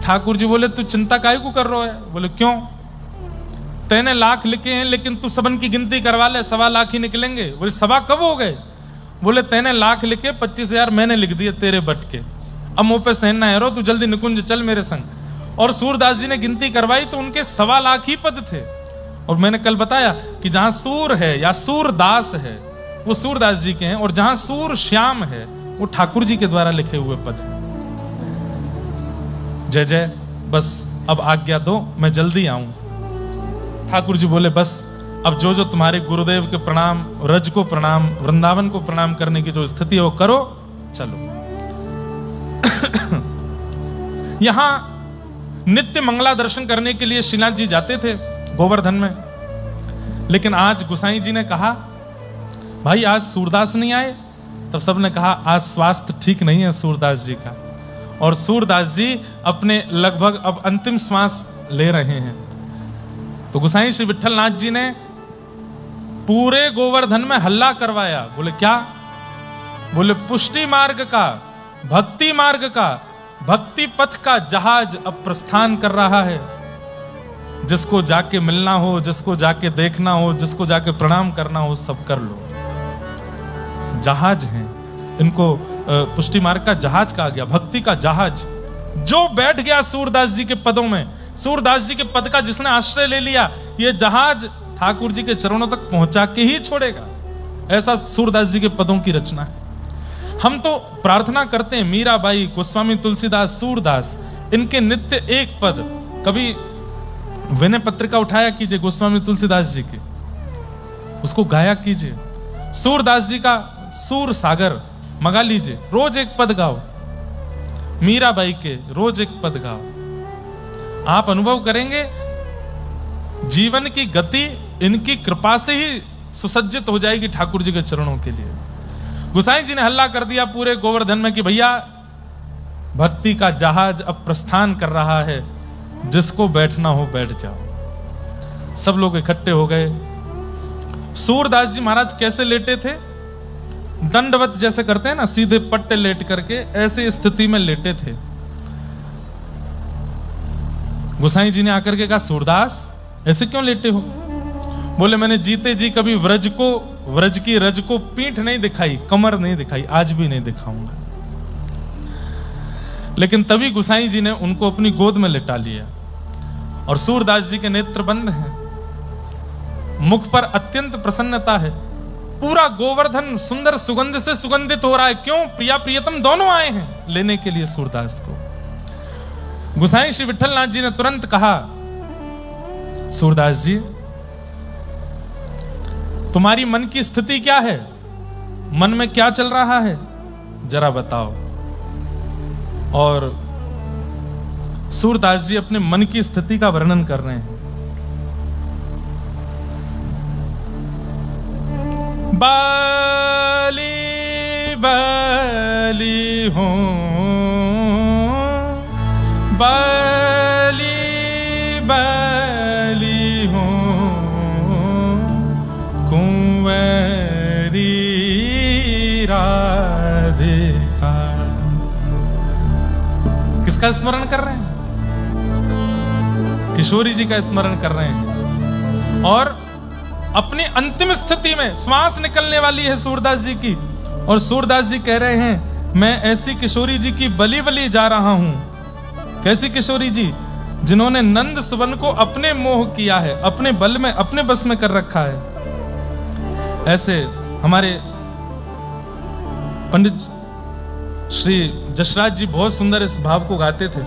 ठाकुर जी बोले, तू चिंता काहे को कर रहा है? बोले, क्यों? तैने लाख लिखे हैं, लेकिन तू सबन की गिनती करवा ले, 1.25 लाख ही निकलेंगे। बोले, 1.25 कब हो गए? बोले, तैने लाख लिखे, 25,000 मैंने लिख दिए तेरे बट के, अब मुंह पे सहन ना है रो, तू जल्दी निकुंज चल मेरे संग। और सूरदास जी ने गिनती करवाई तो उनके 1.25 लाख ही पद थे। और मैंने कल बताया कि जहां सूर है या सूरदास है वो सूरदास जी के हैं, और जहां सूर श्याम है वो ठाकुर जी के द्वारा लिखे हुए पद हैं। जय जय, बस अब आज्ञा दो, मैं जल्दी आऊं। ठाकुर जी बोले, बस अब जो जो तुम्हारे गुरुदेव के प्रणाम, रज को प्रणाम, वृंदावन को प्रणाम करने की जो स्थिति है वो करो, चलो। यहां नित्य मंगला दर्शन करने के लिए श्रीनाथ जी जाते थे गोवर्धन में, लेकिन आज गोसाई जी ने कहा, भाई आज सूरदास नहीं आए। तब सबने कहा, आज स्वास्थ्य ठीक नहीं है सूरदास जी का, और सूरदास जी अपने लगभग अब अंतिम श्वास ले रहे हैं। तो गोसाई श्री विठलनाथ जी ने पूरे गोवर्धन में हल्ला करवाया। बोले, क्या? बोले, पुष्टि मार्ग का, भक्ति मार्ग का, भक्ति पथ का जहाज अब प्रस्थान कर रहा है। जिसको जाके मिलना हो, जिसको जाके देखना हो, जिसको जाके प्रणाम करना हो, सब कर लो। जहाज हैं, इनको पुष्टि मार्ग का जहाज कहा गया, भक्ति का जहाज। जो बैठ गया सूरदास जी के पदों में, सूरदास जी के पद का जिसने आश्रय ले लिया, ये जहाज ठाकुर जी के चरणों तक पहुंचा के ही छोड़ेगा। ऐसा सूरदास जी के पदों की रचना है। हम तो प्रार्थना करते हैं, मीराबाई, गोस्वामी तुलसीदास, सूरदास, इनके नित्य एक पद। कभी विनय पत्रिका उठाया कीजिए गोस्वामी तुलसीदास जी की, उसको गाया कीजिए। सूरदास जी का सूर सागर मंगा लीजिए, रोज एक पद गाओ। मीराबाई के रोज एक पद गाओ। आप अनुभव करेंगे जीवन की गति इनकी कृपा से ही सुसज्जित हो जाएगी ठाकुर जी के चरणों के लिए। गोसाई जी ने हल्ला कर दिया पूरे गोवर्धन में कि भैया भक्ति का जहाज अब प्रस्थान कर रहा है, जिसको बैठना हो बैठ जाओ। सब लोग इकट्ठे हो गए। सूरदास जी महाराज कैसे लेटे थे? दंडवत जैसे करते हैं ना, सीधे पट्टे लेट करके ऐसी स्थिति में लेटे थे। गोसाई जी ने आकर के कहा, सूरदास ऐसे क्यों लेटे हो? बोले, मैंने जीते जी कभी व्रज की रज को पीठ नहीं दिखाई, कमर नहीं दिखाई, आज भी नहीं दिखाऊंगा। लेकिन तभी गोसाई जी ने उनको अपनी गोद में लिटा लिया, और सूरदास जी के नेत्र बंद हैं, मुख पर अत्यंत प्रसन्नता है। पूरा गोवर्धन सुंदर सुगंध से सुगंधित हो रहा है। क्यों? प्रिया प्रियतम दोनों आए हैं लेने के लिए सूरदास को। गोसाई श्री विठलनाथ जी ने तुरंत कहा, सूरदास जी तुम्हारी मन की स्थिति क्या है? मन में क्या चल रहा है, जरा बताओ। और सूरदास जी अपने मन की स्थिति का वर्णन कर रहे हैं। बाली बाली हो, बाली बाली हो, कुंवरी राधिका। किसका स्मरण कर रहे हैं? किशोरी जी का स्मरण कर रहे हैं। और अपनी अंतिम स्थिति में श्वास निकलने वाली है सूरदास जी की, और सूरदास जी कह रहे हैं मैं ऐसी किशोरी जी की बली बली जा रहा हूं। कैसी किशोरी जी? जिन्होंने नंद सुवन को अपने मोह किया है, अपने बल में, अपने बस में कर रखा है। ऐसे हमारे पंडित श्री जसराज जी बहुत सुंदर इस भाव को गाते थे।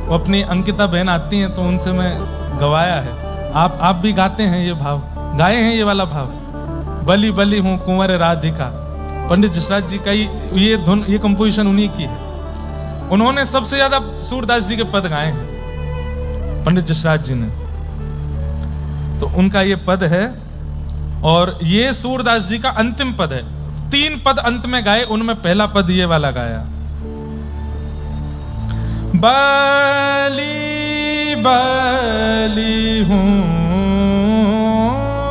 वो अपनी अंकिता बहन आती हैं तो उनसे मैं गवाया है। आप भी गाते हैं ये भाव, गाए हैं ये वाला भाव, बली बली हूं कुंवर राधिका। पंडित जसराज जी का ये धुन, ये कंपोजिशन उन्हीं की है। उन्होंने सबसे ज्यादा सूरदास जी के पद गाए हैं पंडित जसराज जी ने, तो उनका ये पद है। और ये सूरदास जी का अंतिम पद है। 3 पद अंत में गाए, उनमें पहला पद ये वाला गाया, बली बली हूं,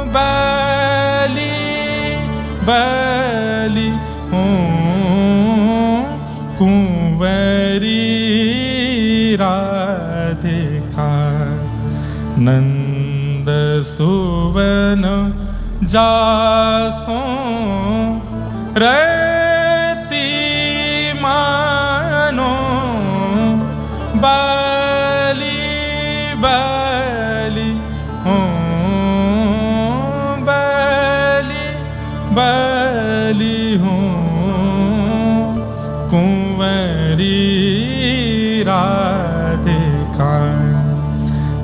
बली बली हूं कुंवरी राधिका, नंद सुवन जासों रति मानो, बली बली हूं, बली बली हूं कुंवरी राधिका,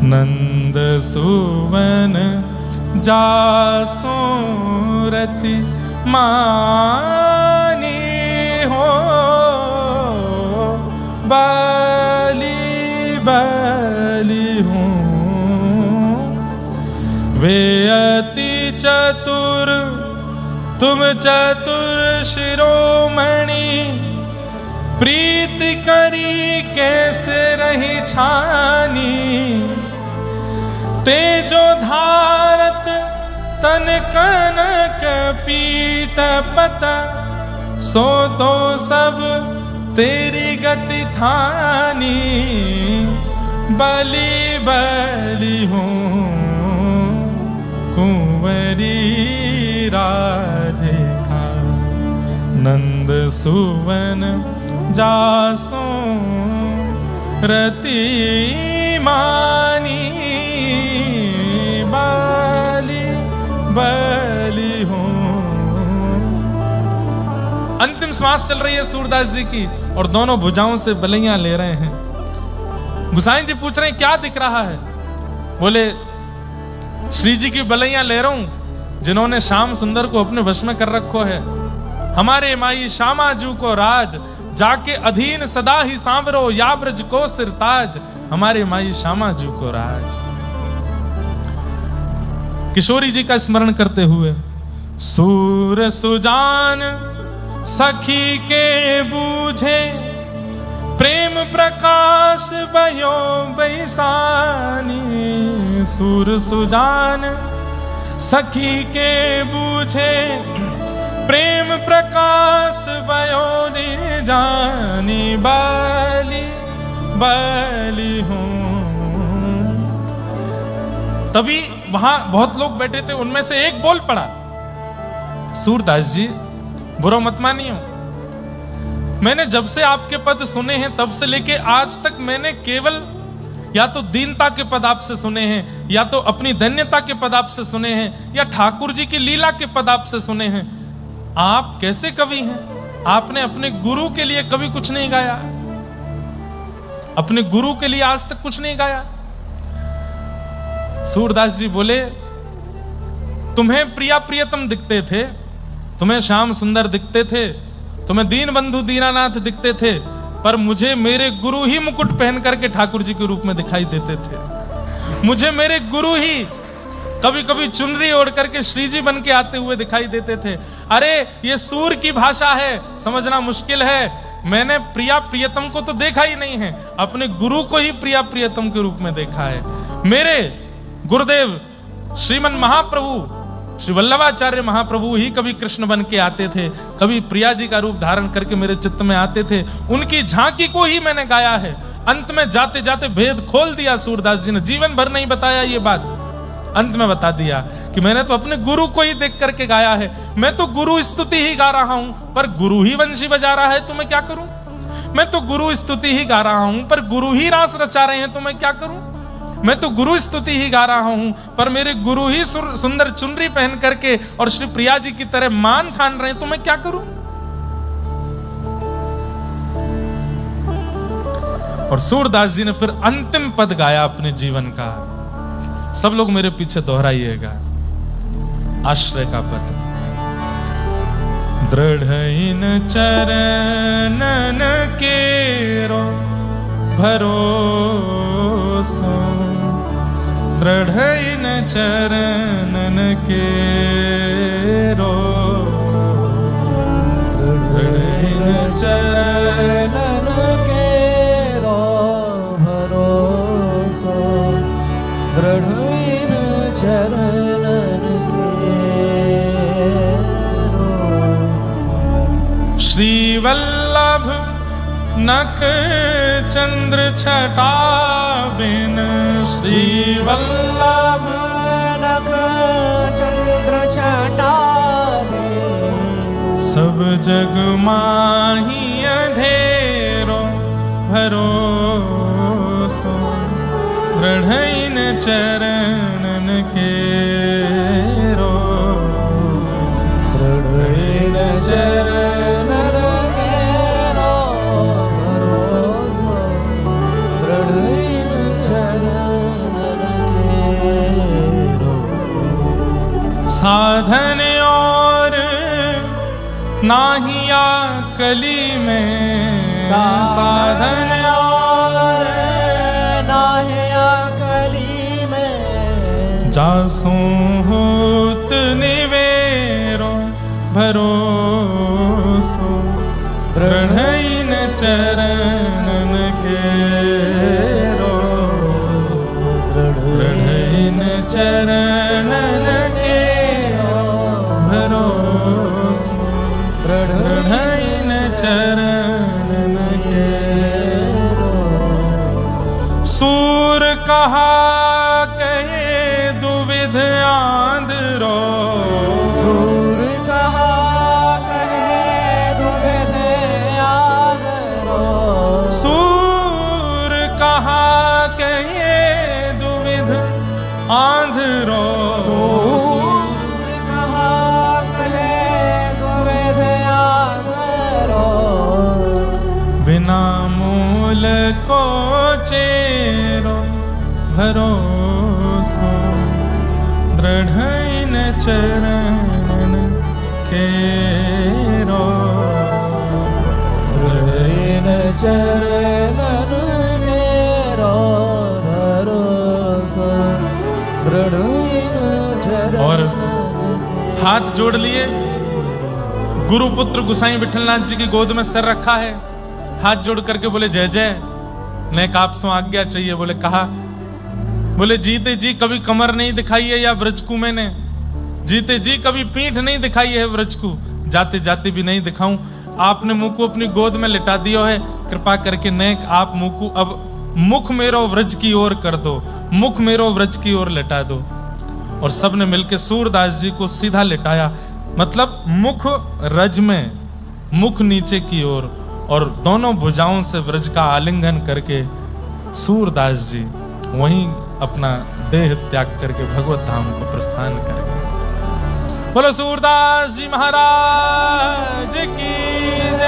नंद सुवन जासों रति मानी हो, बली बली हूं। वे अति चतुर तुम चतुर शिरोमणि, प्रीति करी कैसे रही छानी, तेजो धारत तन कनक पीठ पता, सो तो सब तेरी गति थानी, बली बली हूं कुंवरी राधिका, नंद सुवन जासों रति मानी, बली बली हूं। अंतिम श्वास चल रही है सूरदास जी की और दोनों भुजाओं से बलैयां ले रहे हैं। गुसाई जी पूछ रहे हैं क्या दिख रहा है? बोले श्री जी की बलैयां ले रहा हूं जिन्होंने श्याम सुंदर को अपने वश में कर रखो है। हमारे माई श्यामाजू को राज, जाके अधीन सदा ही सांवरो, या ब्रज को सिरताज, हमारे माई श्यामाजू को राज। किशोरी जी का स्मरण करते हुए, सूर सुजान सखी के बूझे, प्रेम प्रकाश भयो बैसानी, सूर सुजान सखी के बूझे, प्रेम प्रकाश भयो जानी, बली बली हूं। तभी वहां बहुत लोग बैठे थे, उनमें से एक बोल पड़ा, सूरदास जी बुरा मत मानियो, मैंने जब से आपके पद सुने हैं तब से लेके आज तक मैंने केवल या तो दीनता के पद आपसे सुने हैं, या तो अपनी धन्यता के पद आपसे सुने हैं, या ठाकुर जी की लीला के पद आपसे सुने हैं। आप कैसे कवि हैं? आपने अपने गुरु के लिए कभी कुछ नहीं गाया, अपने गुरु के लिए आज तक कुछ नहीं गाया। सूरदास जी बोले तुम्हें प्रिया प्रियतम दिखते थे, तुम्हें श्याम सुंदर दिखते थे, तुम्हें दीन बंधु दीनानाथ दिखते थे, पर मुझे मेरे गुरु ही मुकुट पहन करके ठाकुर जी के रूप में दिखाई देते थे। मुझे मेरे गुरु ही कभी कभी चुनरी ओढ़ करके श्री जी बन के आते हुए दिखाई देते थे। अरे ये सूर की भाषा है, समझना मुश्किल है। मैंने प्रिया प्रियतम को तो देखा ही नहीं है, अपने गुरु को ही प्रिया प्रियतम के रूप में देखा है। मेरे गुरुदेव श्रीमन महाप्रभु श्री वल्लभाचार्य महाप्रभु ही कभी कृष्ण बन के आते थे, कभी प्रिया जी का रूप धारण करके मेरे चित्त में आते थे। उनकी झांकी को ही मैंने गाया है। अंत में जाते जाते भेद खोल दिया सूरदास जी ने, जीवन भर नहीं बताया ये बात। अंत में बता दिया कि मैंने तो अपने गुरु को ही देख करके गाया है, मैं तो गुरु स्तुति ही गा रहा हूं, पर गुरु ही वंशी बजा रहा है तो मैं क्या करूं। मैं तो गुरु स्तुति ही गा रहा हूं, पर गुरु ही रास रचा रहे हैं तो मैं क्या करूं। मैं तो गुरु स्तुति ही गा रहा हूं, पर मेरे गुरु ही सुंदर चुनरी पहन करके और श्री प्रिया जी की तरह मान ठान रहे हैं तो मैं क्या करूं। और सूरदास जी ने फिर अंतिम पद गाया अपने जीवन का, सब लोग मेरे पीछे दोहराइएगा, आश्रय का पद। दृढ़ इन चरणन केरो भरोसा, दृढ़ इन चरणन केरो, दृढ़ इन चरणन केरो भरोसा, दृढ़ इन चरणन केरो। श्री वल्लभ नख चंद्र छटा बिन, श्री वल्लभ नख चंद्र छटा बिन, सब जग माही अंधेरो भरोसा, दृढ़ इन चरणन केरो, दृढ़ इन चरणन केरो भरोसा, दृढ़ इन चरणन केरो। साधन और नाहिया कली में, साधन और नाहिया कली में, जासो होत निवेरो भरोसो, दृढ़ इन चरणन केरो, दृढ़ इन चरणन केरो भरोसो, दृढ़ इन चरणन केरो। सूर कहा कहे दुविध आंधरो, सूर कहा कहे दुविध आंधरो, सूर कहा कहे दुविध आंधरो, सूर कहा कहे दुविध आंधरो, बिना मूल को चेरो भरोसो, दृढ़ इन चरणन केरो, दृढ़ इन चरणन केरो भरोसा, दृढ़ इन चरणन और हाथ जोड़ लिए, गुरुपुत्र गुसाई विठलनाथ जी की गोद में सिर रखा है, हाथ जोड़ करके बोले जय जय, नेक आपसो आज्ञा चाहिए। बोले कहा, बोले जीते जी कभी कमर नहीं दिखाई है या ब्रजकू मैंने, जीते जी कभी पीठ नहीं दिखाई है ब्रजकू, जाते जाते भी नहीं दिखाऊं। आपने मुंह को अपनी गोद में लिटा दिया है, कृपा करके नेक आप मुंह को अब मुख मेरो व्रज की ओर कर दो, मुख मेरो व्रज की ओर लिटा दो। और सबने मिलकर सूरदास जी को सीधा लिटाया, मतलब मुख रज में, मुख नीचे की ओर, और दोनों भुजाओं से व्रज का आलिंगन करके सूरदास जी वहीं अपना देह त्याग करके भगवत धाम को प्रस्थान करेंगे। बोलो सूरदास जी महाराज की जय।